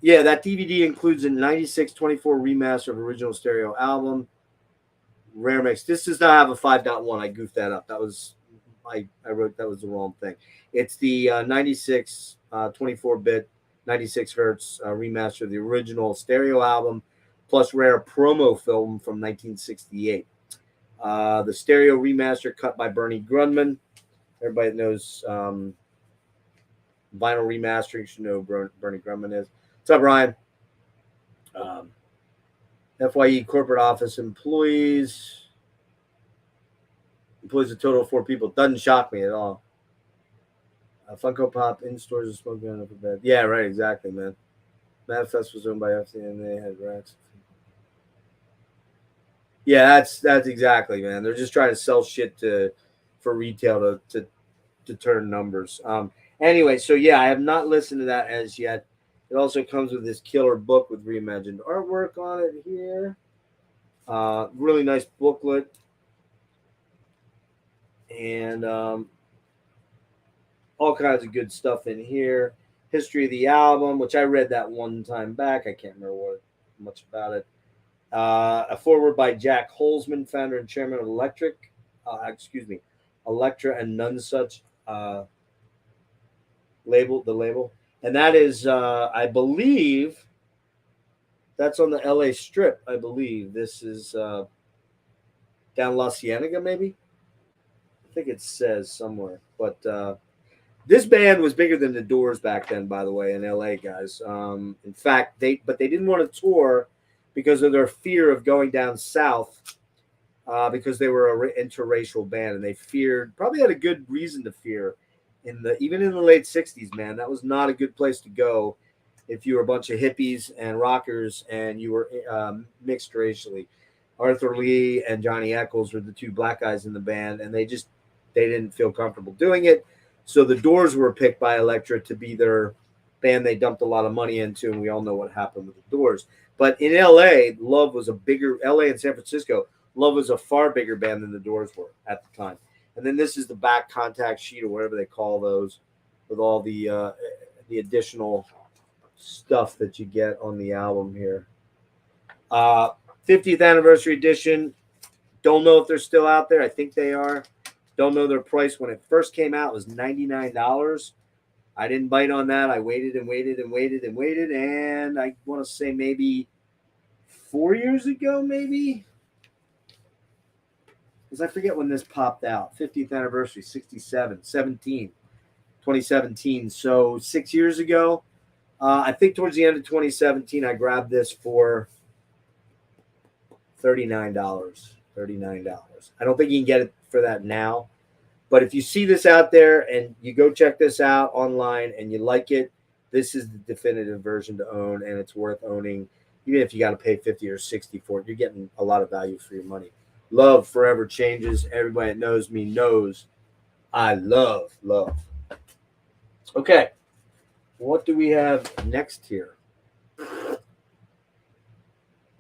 Speaker 1: Yeah, that DVD includes a 96-24 remaster of original stereo album. Rare mix. This does not have a 5.1. I goofed that up. That was I wrote that was the wrong thing. It's the 96 24-bit 96 hertz remaster of the original stereo album plus rare promo film from 1968. The stereo remaster cut by Bernie Grundman. Everybody that knows vinyl remastering should know who Bernie Grundman is. What's up, Ryan? FYE corporate office employs a total of 4 people. Doesn't shock me at all. Funko Pop in stores is smoking on up a bed. Yeah, right, exactly, man. Manifest was owned by FC and they had racks. Yeah, that's exactly, man. They're just trying to sell shit for retail to turn numbers. Anyway, so yeah, I have not listened to that as yet. It also comes with this killer book with reimagined artwork on it here. Really nice booklet. And all kinds of good stuff in here. History of the album, which I read that one time back. I can't remember much about it. A foreword by Jack Holzman, founder and chairman of Elektra and None Such label. And that is, I believe, that's on the LA Strip, I believe. This is down La Cienega, maybe? I think it says somewhere. But this band was bigger than the Doors back then, by the way, in LA, guys. In fact, they didn't want to tour because of their fear of going down south because they were an interracial band, and they probably had a good reason to fear. Even in the late 60s, man, that was not a good place to go if you were a bunch of hippies and rockers and you were mixed racially. Arthur Lee and Johnny Eccles were the 2 black guys in the band, and they didn't feel comfortable doing it. So the Doors were picked by Elektra to be their band they dumped a lot of money into, and we all know what happened with the Doors. But in LA, LA and San Francisco, Love was a far bigger band than the Doors were at the time. And then this is the back contact sheet or whatever they call those with all the additional stuff that you get on the album here. 50th anniversary edition. Don't know if they're still out there. I think they are. Don't know their price. When it first came out, it was $99. I didn't bite on that. I waited and waited and waited and waited. And I want to say maybe 4 years ago, maybe. Because I forget when this popped out. 50th anniversary, 2017. So 6 years ago. I think towards the end of 2017, I grabbed this for $39. I don't think you can get it for that now. But if you see this out there and you go check this out online and you like it, this is the definitive version to own, and it's worth owning. Even if you got to pay $50 or $60 for it, you're getting a lot of value for your money. Love forever changes. Everybody that knows me knows I love. Okay. What do we have next here?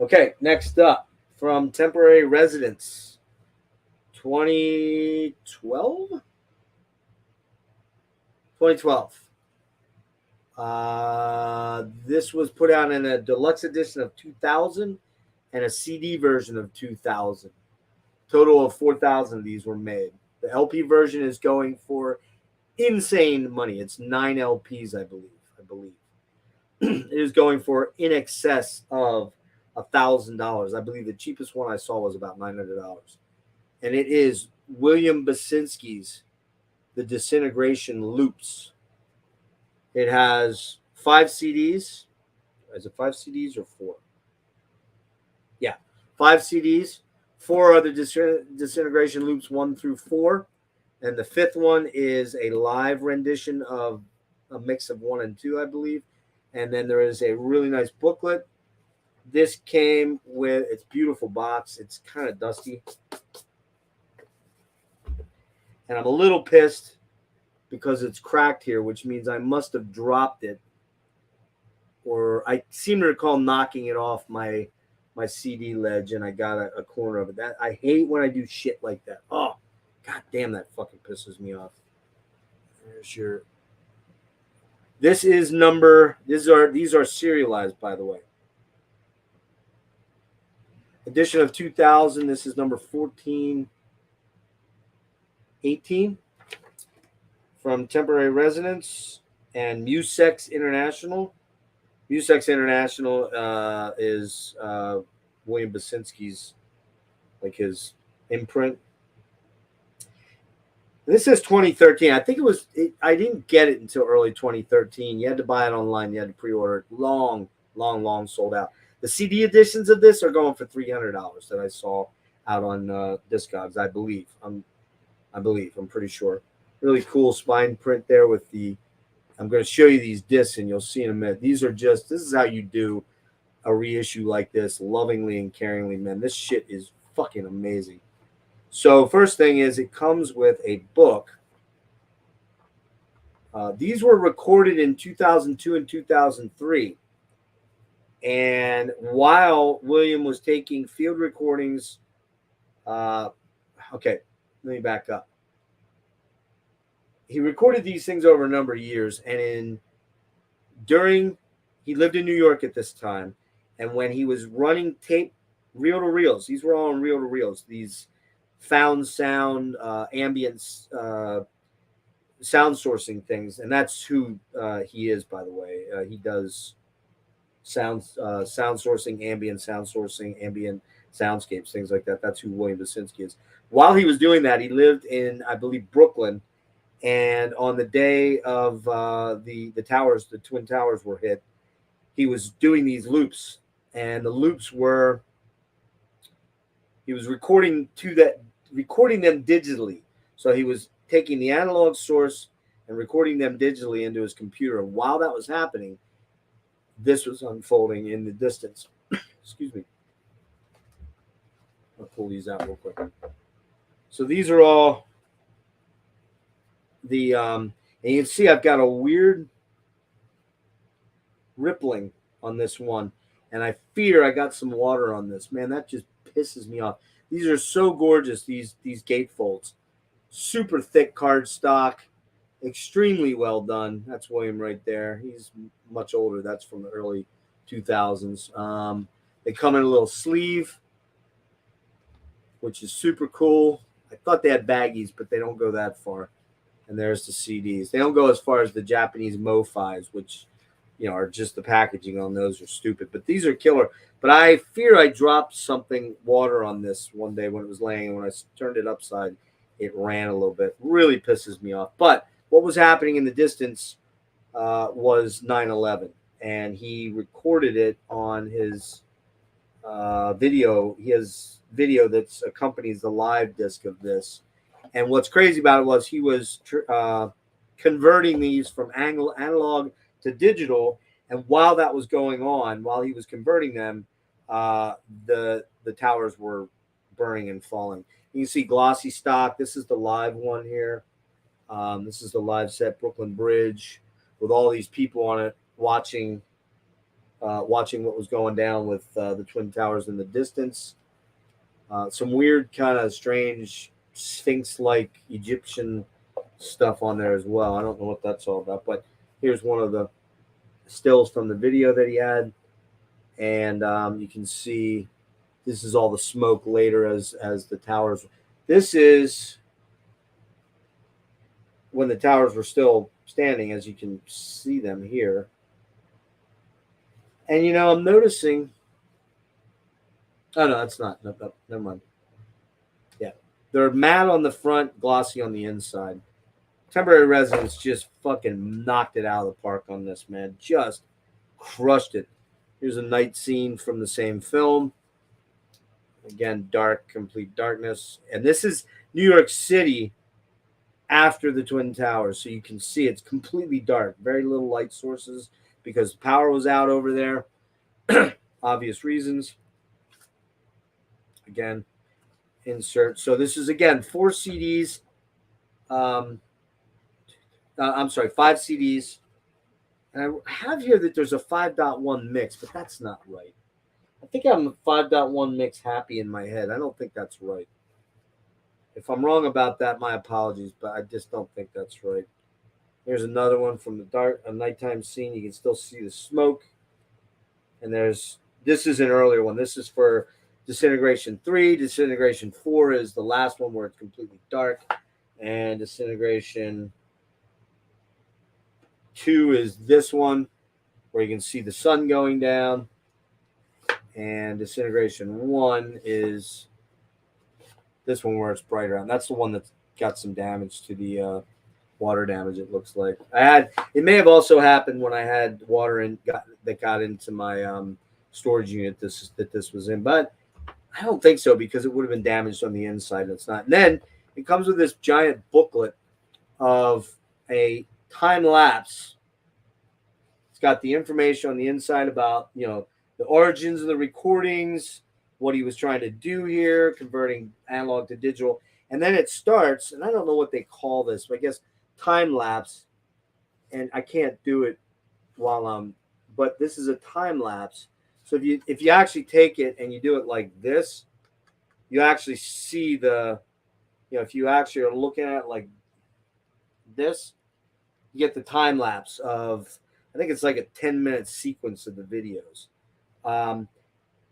Speaker 1: Okay, next up from Temporary Residence, 2012. This was put out in a deluxe edition of 2000 and a CD version of 2000. Total of 4,000 of these were made. The LP version is going for insane money. It's 9 LPs, I believe. It is going for in excess of $1,000. I believe the cheapest one I saw was about $900, and it is William Basinski's The Disintegration Loops. It has 5 CDs. Is it 5 CDs or 4? Yeah, 5 CDs. 4 other Disintegration Loops 1 through 4, and the 5th one is a live rendition of a mix of 1 and 2, I believe. And then there is a really nice booklet. This came with its beautiful box. It's kind of dusty, and I'm a little pissed because it's cracked here, which means I must have dropped it, or I seem to recall knocking it off my CD ledge, and I got a corner of it. That I hate when I do shit like that. Oh, god damn, that fucking pisses me off. There's your. This is number. These are serialized, by the way. Edition of 2000. This is number 1418 from Temporary Residence and Musex International. Musex International is William Basinski's, like, his imprint. This is 2013. I think I didn't get it until early 2013. You had to buy it online. You had to pre-order it. Long sold out. The CD editions of this are going for $300 that I saw out on Discogs, I believe. I'm pretty sure. Really cool spine print there with the. I'm going to show you these discs, and you'll see in a minute. This is how you do a reissue like this, lovingly and caringly, man. This shit is fucking amazing. So first thing is, it comes with a book. These were recorded in 2002 and 2003. And while William was taking field recordings, okay, let me back up. He recorded these things over a number of years, and he lived in New York at this time, and when he was running tape reel-to-reels, these were all on reel-to-reels, these found sound, ambient sound sourcing things, and that's who he is, by the way. He does sound sourcing, ambient soundscapes, things like that. That's who William Basinski is. While he was doing that, he lived in, I believe, Brooklyn. And on the day of the towers, the Twin Towers were hit, he was doing these loops, and the loops were, he was recording them digitally. So he was taking the analog source and recording them digitally into his computer. And while that was happening, this was unfolding in the distance. Excuse me. I'll pull these out real quick. So these are all the and you can see I've got a weird rippling on this one, and I fear I got some water on this. Man, that just pisses me off. These are so gorgeous, these gatefolds. Super thick cardstock, extremely well done. That's William right there. He's much older. That's from the early 2000s. They come in a little sleeve, which is super cool. I thought they had baggies, but they don't go that far. And there's the CDs. They don't go as far as the Japanese MoFis, which, are just the packaging on those are stupid. But these are killer. But I fear I dropped water on this one day when it was laying. And when I turned it upside, it ran a little bit. Really pisses me off. But what was happening in the distance was 9/11. And he recorded it on his video. He has video that accompanies the live disc of this. And what's crazy about it was he was converting these from analog to digital. And while that was going on, while he was converting them, the towers were burning and falling. You can see glossy stock. This is the live one here. This is the live set, Brooklyn Bridge, with all these people on it watching what was going down with the Twin Towers in the distance. Some weird kind of strange Sphinx-like Egyptian stuff on there as well. I don't know what that's all about, but here's one of the stills from the video that he had, and you can see this is all the smoke later as the towers. This is when the towers were still standing, as you can see them here. And I'm noticing. Oh no, that's not. No, never mind. Yeah, they're matte on the front, glossy on the inside. Temporary Residence just fucking knocked it out of the park on this, man. Just crushed it. Here's a night scene from the same film. Again, dark, complete darkness. And this is New York City after the Twin Towers. So you can see it's completely dark. Very little light sources because power was out over there. Obvious reasons. Again, insert. So this is, again, 4 CDs. I'm sorry, 5 CDs. And I have here that there's a 5.1 mix, but that's not right. I think I'm a 5.1 mix happy in my head. I don't think that's right. If I'm wrong about that, my apologies, but I just don't think that's right. Here's another one from a nighttime scene. You can still see the smoke. And this is an earlier one. This is for Disintegration 3. Disintegration 4 is the last one where it's completely dark. And Disintegration 2 is this one where you can see the sun going down. And Disintegration 1 is this one where it's brighter. And that's the one that's got some damage to the water damage, it looks like. It may have also happened when I had water that got into my storage unit that this was in. But I don't think so because it would have been damaged on the inside. It's not. And then it comes with this giant booklet of a time lapse. It's got the information on the inside about, the origins of the recordings, what he was trying to do here, converting analog to digital. And then it starts, and I don't know what they call this, but I guess time lapse. And I can't do it but this is a time lapse. So if you actually take it and you do it like this, you actually see if you actually are looking at it like this, you get the time lapse of, I think it's like a 10-minute sequence of the videos.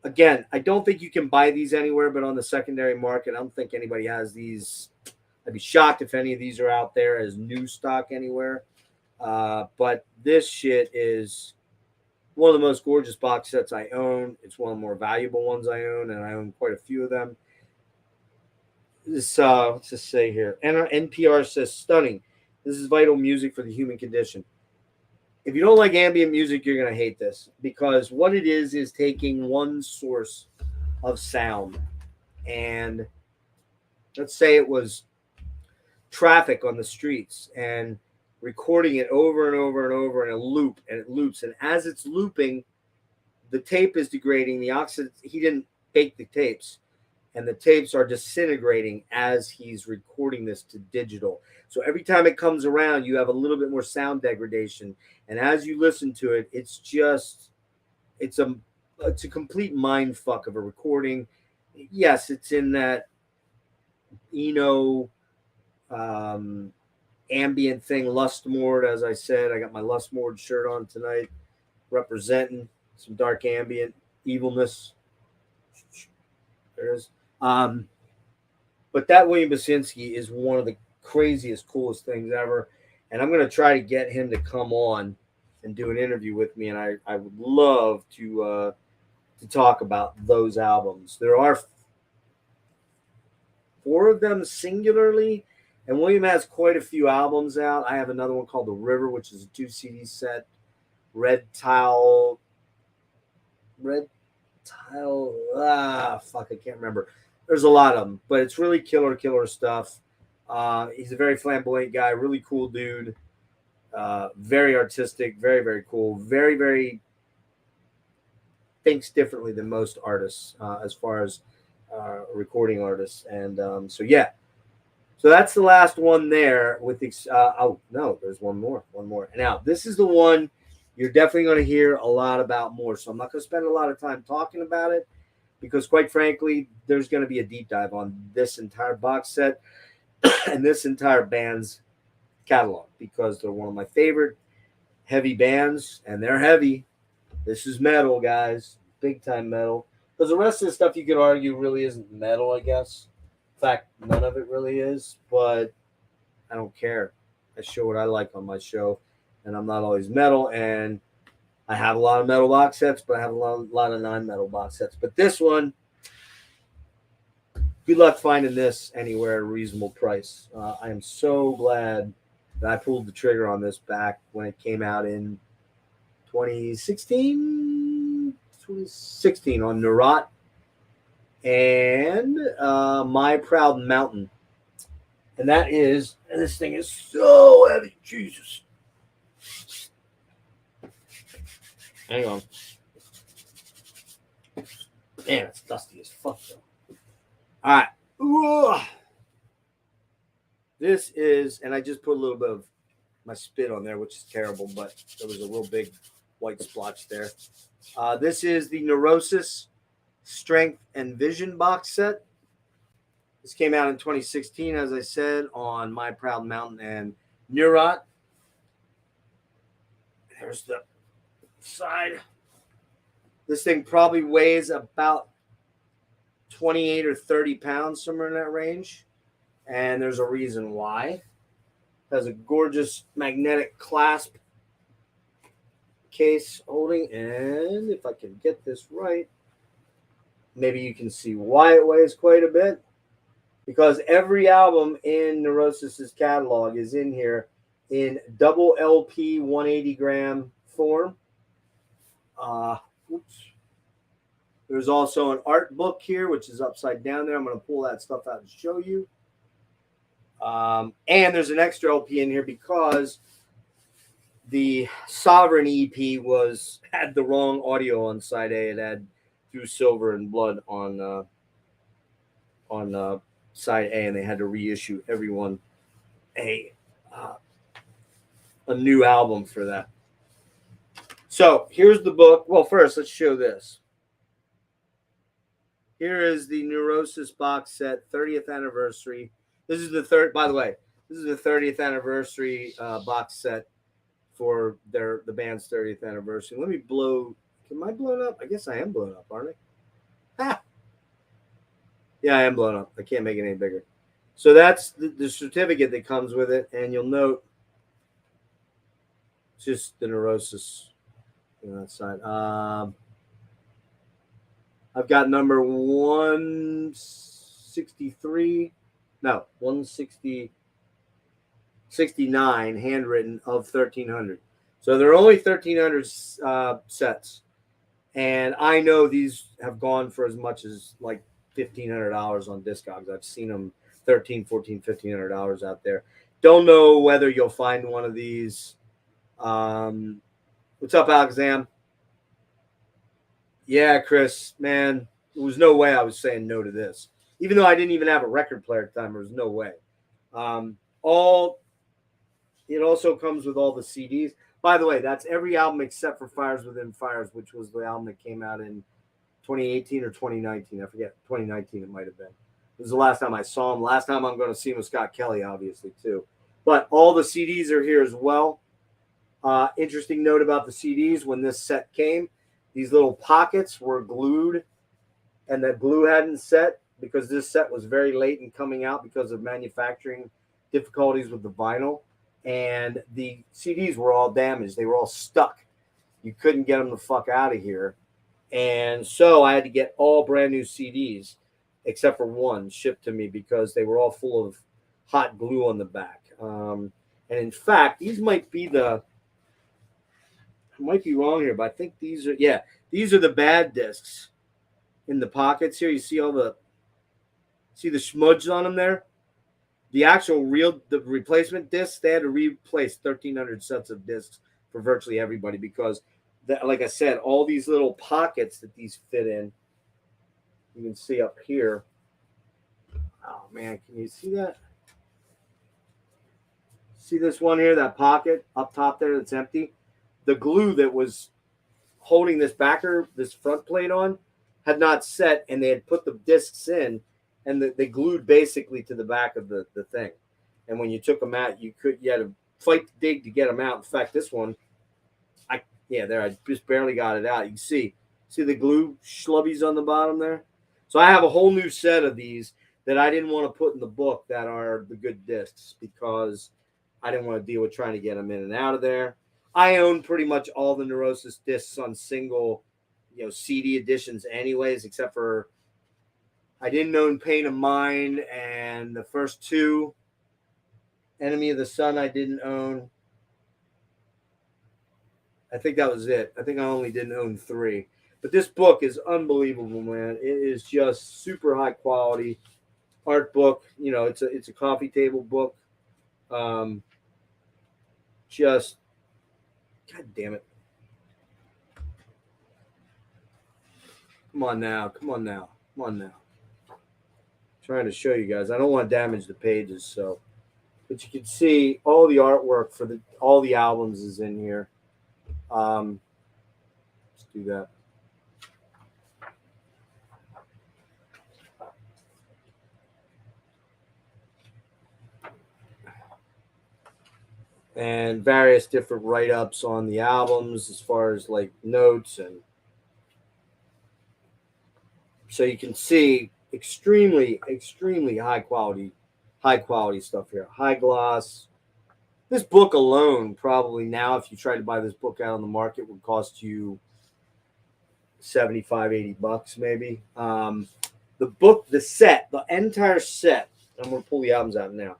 Speaker 1: Again, I don't think you can buy these anywhere but on the secondary market. I don't think anybody has these. I'd be shocked if any of these are out there as new stock anywhere. But this shit is one of the most gorgeous box sets I own. It's one of the more valuable ones I own, and I own quite a few of them. This, let's just say here, NPR says stunning. This is vital music for the human condition. If you don't like ambient music, you're going to hate this because what it is taking one source of sound, and let's say it was traffic on the streets and recording it over and over and over in a loop, and it loops. And as it's looping, the tape is degrading. The oxide, he didn't bake the tapes, and the tapes are disintegrating as he's recording this to digital. So every time it comes around, you have a little bit more sound degradation. And as you listen to it, it's a complete mind fuck of a recording. Yes, it's in that ambient thing, Lustmord, as I said. I got my Lustmord shirt on tonight, representing some dark ambient evilness. There it is. But that William Basinski is one of the craziest, coolest things ever. And I'm going to try to get him to come on and do an interview with me. And I would love to talk about those albums. There are 4 of them singularly. And William has quite a few albums out. I have another one called The River, which is a 2 CD set. Red Tile. I can't remember. There's a lot of them, but it's really killer stuff. He's a very flamboyant guy, really cool dude. Very artistic, very, very cool. Very, very thinks differently than most artists as far as recording artists. And so that's the last one there. There's one more. Now, this is the one you're definitely going to hear a lot about more. So I'm not going to spend a lot of time talking about it because, quite frankly, there's going to be a deep dive on this entire box set and this entire band's catalog because they're one of my favorite heavy bands, and they're heavy. This is metal, guys. Big time metal. Because the rest of the stuff you could argue really isn't metal, I guess. In fact, none of it really is, but I don't care. I show what I like on my show, and I'm not always metal. And I have a lot of metal box sets, but I have a lot of non-metal box sets. But this one, good luck finding this anywhere at a reasonable price. I am so glad that I pulled the trigger on this back when it came out in 2016 on Neurot and My Proud Mountain. And this thing is so heavy. Jesus. Hang on. Man, it's dusty as fuck, though. All right. Ooh. This is, and I just put a little bit of my spit on there, which is terrible, but there was a real big white splotch there. This is the Neurosis Strength and Vision box set. This came out in 2016, as I said, on My Proud Mountain and Neurot. There's the side. This thing probably weighs about 28 or 30 pounds, somewhere in that range. And there's a reason why. It has a gorgeous magnetic clasp case holding. And if I can get this right, maybe you can see why it weighs quite a bit. Because every album in Neurosis's catalog is in here in double LP 180 gram form. There's also an art book here, which is upside down there. I'm going to pull that stuff out and show you. And there's an extra LP in here because the Sovereign EP had the wrong audio on side A. It had Through Silver and Blood on side A, and they had to reissue everyone a new album for that. So here's the book. Well, first let's show this. Here is the Neurosis box set, 30th anniversary. This is the third, by the way, this is the 30th anniversary box set for the band's 30th anniversary. Let me blow. Am I blown up? I guess I am blown up, aren't I? Ha! Yeah, I am blown up. I can't make it any bigger. So that's the certificate that comes with it, and you'll note just the Neurosis on that side. I've got number 163. No, 169 handwritten of 1,300. So there are only 1,300 sets. And I know these have gone for as much as like $1,500 on Discogs. I've seen them $1,300, $1,400, $1,500 out there. Don't know whether you'll find one of these. What's up, Alexam? Yeah, Chris, man, there was no way I was saying no to this. Even though I didn't even have a record player at the time, there was no way. It also comes with all the CDs. By the way, that's every album except for Fires Within Fires, which was the album that came out in 2018 or 2019. I forget. 2019 it might have been. This is the last time I saw him. Last time I'm going to see him with Scott Kelly, obviously, too. But all the CDs are here as well. Interesting note about the CDs, when this set came, these little pockets were glued, and that glue hadn't set because this set was very late in coming out because of manufacturing difficulties with the vinyl. And the CDs were all damaged. They were all stuck. You couldn't get them the fuck out of here. And so I had to get all brand new CDs, except for one, shipped to me because they were all full of hot glue on the back. And in fact, these might be I might be wrong here, but I think these are the bad discs in the pockets here. You see the smudges on them there? The replacement discs, they had to replace 1,300 sets of discs for virtually everybody because, like I said, all these little pockets that these fit in, you can see up here. Oh, man, can you see that? See this one here, that pocket up top there that's empty? The glue that was holding this front plate on, had not set, and they had put the discs in, and they glued basically to the back of the thing. And when you took them out, you had to fight to dig to get them out. In fact, this one, I just barely got it out. You can see the glue schlubbies on the bottom there? So I have a whole new set of these that I didn't want to put in the book that are the good discs because I didn't want to deal with trying to get them in and out of there. I own pretty much all the Neurosis discs on single, CD editions anyways, except for I didn't own Pain of Mind, and the first two, Enemy of the Sun, I didn't own. I think that was it. I think I only didn't own 3. But this book is unbelievable, man. It is just super high quality art book. It's a coffee table book. Just, God damn it. Come on now. Trying to show you guys. I don't want to damage the pages, so. But you can see all the artwork for all the albums is in here. Let's do that. And various different write-ups on the albums as far as like notes, and so you can see extremely high quality stuff here. High gloss. This book alone, probably now, if you try to buy this book out on the market, would cost you $75-$80 maybe. The book, the entire set, I'm going to pull the albums out now,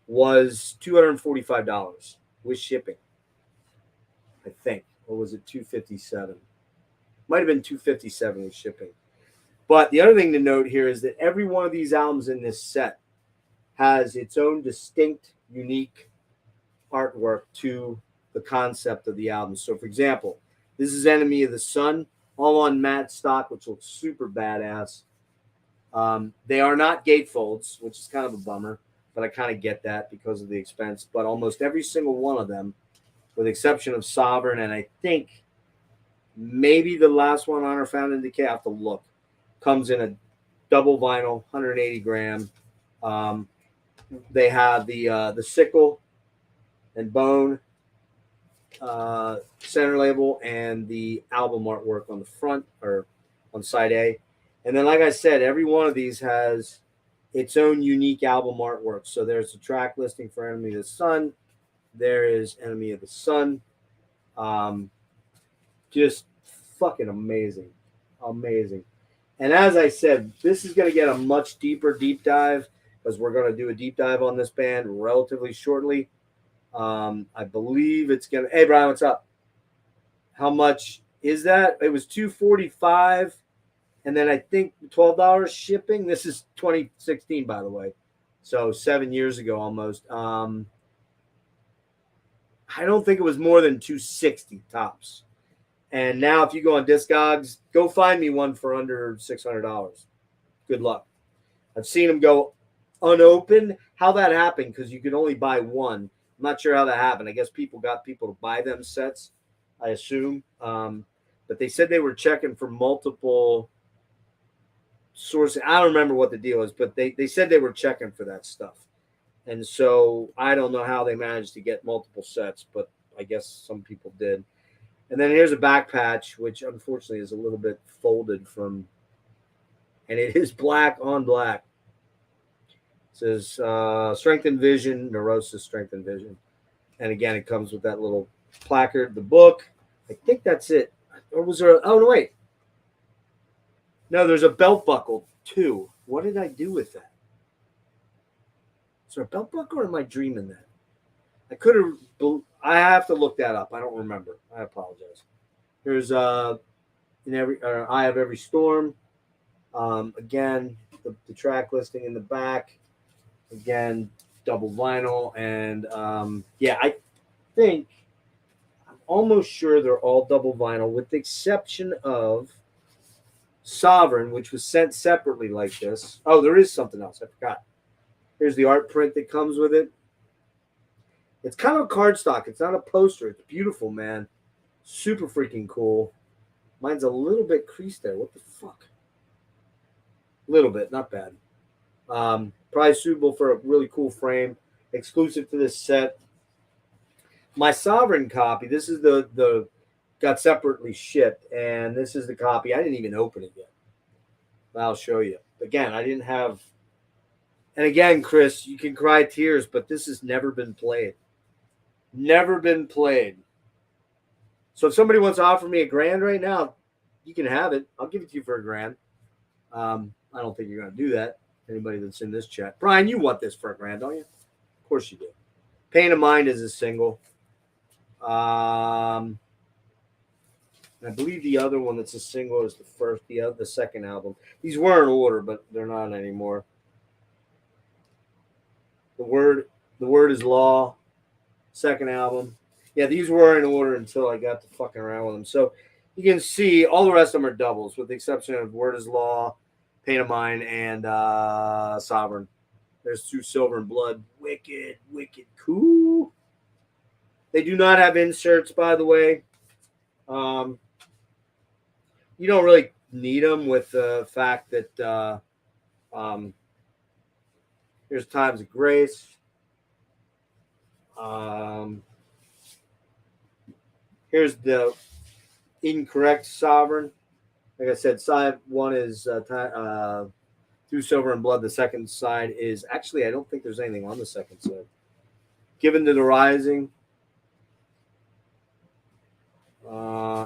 Speaker 1: was $245 with shipping, I think. Or was it $257? Might have been $257 with shipping. But the other thing to note here is that every one of these albums in this set has its own distinct, unique artwork to the concept of the album. So, for example, this is Enemy of the Sun, all on matte stock, which looks super badass. They are not gatefolds, which is kind of a bummer, but I kind of get that because of the expense. But almost every single one of them, with the exception of Sovereign, and I think maybe the last one, Honor Found in Decay, I have to look, comes in a double vinyl, 180 gram. They have the sickle and bone center label and the album artwork on the front, or on side A. And then, like I said, every one of these has its own unique album artwork. So there's a track listing for Enemy of the Sun. There is Enemy of the Sun. Just fucking amazing. And as I said, this is going to get a much deeper deep dive, because we're going to do a deep dive on this band relatively shortly. I believe it's going to... Hey, Brian, what's up? How much is that? It was $245, and then I think $12 shipping. This is 2016, by the way. So 7 years ago almost. I don't think it was more than $260 tops. And now if you go on Discogs, go find me one for under $600. Good luck. I've seen them go unopened. How that happened, because you could only buy one. I'm not sure how that happened. I guess people got people to buy them sets, I assume. But they said they were checking for multiple sources. I don't remember what the deal is, but they said they were checking for that stuff. And so I don't know how they managed to get multiple sets, but I guess some people did. And then here's a back patch, which unfortunately is a little bit folded from, and it is black on black. It says Strength and Vision, Neurosis, Strength and Vision. And again, it comes with that little placard, the book. I think that's it. Or was there... Oh, no, wait. No, there's a belt buckle, too. What did I do with that? Is there a belt buckle, or am I dreaming that? I could have... I have to look that up. I don't remember. I apologize. There's Eye of Every Storm. Again, the track listing in the back. Again, double vinyl. And I think, I'm almost sure they're all double vinyl, with the exception of Sovereign, which was sent separately like this. Oh, there is something else. I forgot. Here's the art print that comes with it. It's kind of a cardstock. It's not a poster. It's beautiful, man. Super freaking cool. Mine's a little bit creased there. What the fuck? A little bit. Not bad. Probably suitable for a really cool frame. Exclusive to this set. My Sovereign copy, this is the got separately shipped, and this is the copy. I didn't even open it yet. I'll show you. Again, I didn't have... And again, Chris, you can cry tears, but this has never been played. Never been played. So if somebody wants to offer me $1,000 right now, you can have it. I'll give it to you for $1,000. I don't think you're going to do that. Anybody that's in this chat, Brian, you want this for $1,000, don't you? Of course you do. Pain of Mind is a single. I believe the other one that's a single is the second album. These were in order, but they're not anymore. The word is law. Second album. Yeah, these were in order until I got to fucking around with them. So you can see all the rest of them are doubles, with the exception of Word is Law, Pain of Mind, and Sovereign. There's 2 Silver and Blood. Wicked, wicked cool. They do not have inserts, by the way. You don't really need them with the fact that here's Times of Grace. Here's the incorrect Sovereign. Like I said, side 1 is 2 Silver and Blood. The second side is actually, I don't think there's anything on the second side. Given to the Rising.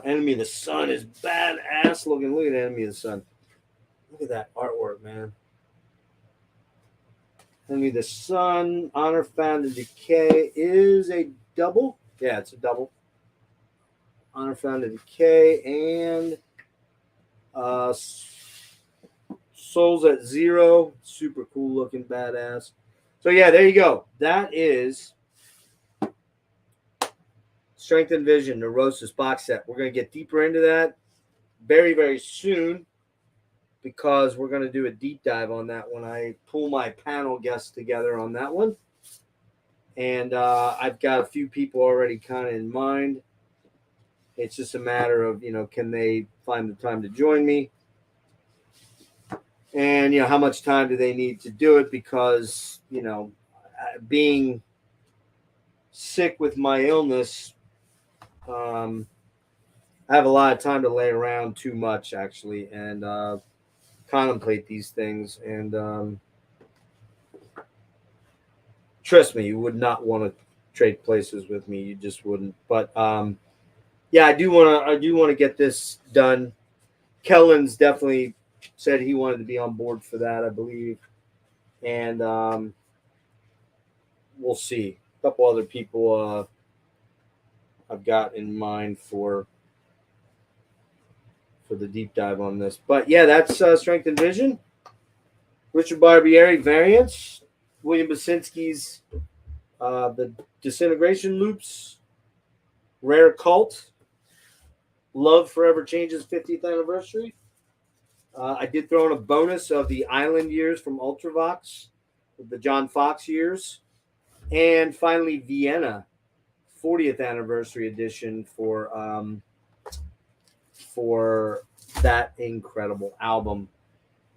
Speaker 1: Enemy of the Sun is badass looking. Look at Enemy of the Sun. Look at that artwork, man. Enemy of the Sun, Honor Found in Decay is a double. Yeah, it's a double. Honor Found in Decay and Souls at Zero. Super cool looking, badass. So yeah, there you go. That is Strength and Vision, Neurosis box set. We're going to get deeper into that very, very soon because we're going to do a deep dive on that when I pull my panel guests together on that one. And I've got a few people already kind of in mind. It's just a matter of, can they find the time to join me? And, how much time do they need to do it? Because, being sick with my illness, I have a lot of time to lay around too much, actually, and contemplate these things. And trust me, you would not want to trade places with me. You just wouldn't. But yeah, I do want to get this done. Kellen's definitely said he wanted to be on board for that, I believe. And we'll see. A couple other people I've got in mind for the deep dive on this. But yeah, that's Strength and Vision. Richard Barbieri, Variants. William Basinski's The Disintegration Loops. Rare Cult. Love Forever Changes 50th anniversary. I did throw in a bonus of the Island years from Ultravox, the John Fox years. And finally, Vienna, 40th anniversary edition for that incredible album.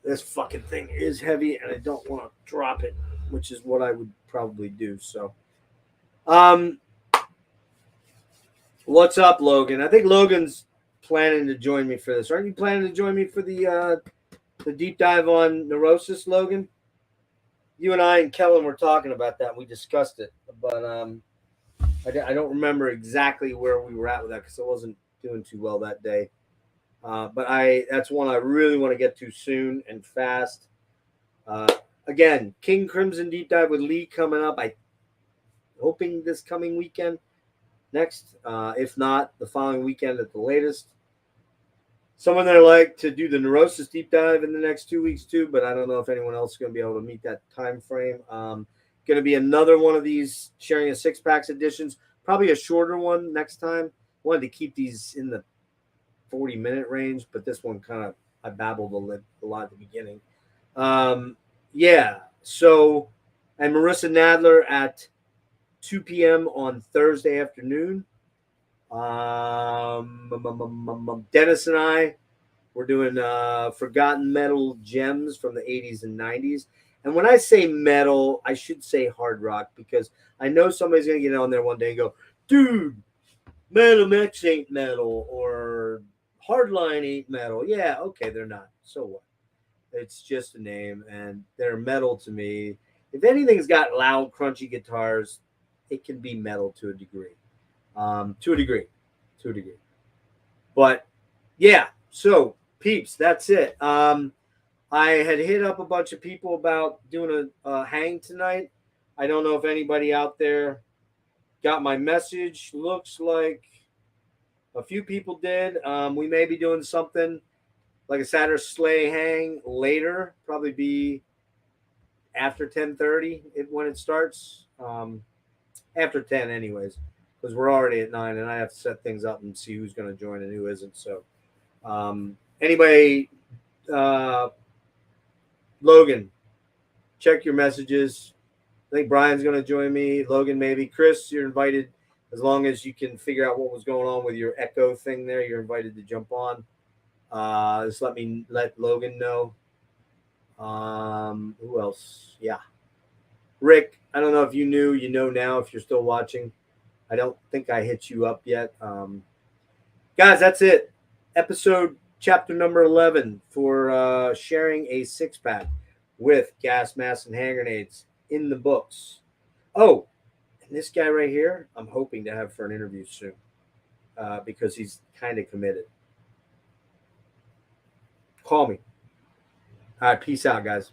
Speaker 1: This fucking thing is heavy, and I don't want to drop it, which is what I would probably do. So, what's up, Logan? I think Logan's planning to join me for this. Aren't you planning to join me for the deep dive on Neurosis, Logan? You and I and Kellen were talking about that. We discussed it, but I don't remember exactly where we were at with that because I wasn't doing too well that day. But that's one I really want to get to soon and fast. Again, King Crimson deep dive with Lee coming up. I'm hoping this coming weekend. Next, if not, the following weekend at the latest. Someone that I like to do the Neurosis deep dive in the next 2 weeks too, but I don't know if anyone else is going to be able to meet that time frame. Going to be another one of these sharing a 6-packs editions, probably a shorter one next time. Wanted to keep these in the 40-minute range, but this one kind of I babbled a lot at the beginning. Yeah. So, and Marissa Nadler at 2 p.m. on Thursday afternoon. Dennis and I, we're doing Forgotten Metal Gems from the 80s and 90s. And when I say metal, I should say hard rock because I know somebody's going to get on there one day and go, dude, Metal X ain't metal or Hardline ain't metal. Yeah, okay, they're not. So what? It's just a name, and they're metal to me. If anything's got loud, crunchy guitars, it can be metal to a degree. To a degree. But yeah, so peeps, that's it. I had hit up a bunch of people about doing a hang tonight. I don't know if anybody out there got my message. Looks like a few people did. We may be doing something like a Saturday sleigh hang later, probably be after 10:30 when it starts. After 10 anyways, because we're already at 9 and I have to set things up and see who's going to join and who isn't. So anyway, Logan, check your messages. I think Brian's going to join me. Logan, maybe. Chris, you're invited. As long as you can figure out what was going on with your echo thing there, you're invited to jump on. Just let Logan know. Who else? Yeah. Rick, I don't know if you knew. You know now if you're still watching. I don't think I hit you up yet. Guys, that's it. Episode chapter number 11 for sharing a 6-pack with gas masks and hand grenades in the books. Oh, and this guy right here, I'm hoping to have for an interview soon because he's kind of committed. Call me. All right, peace out, guys.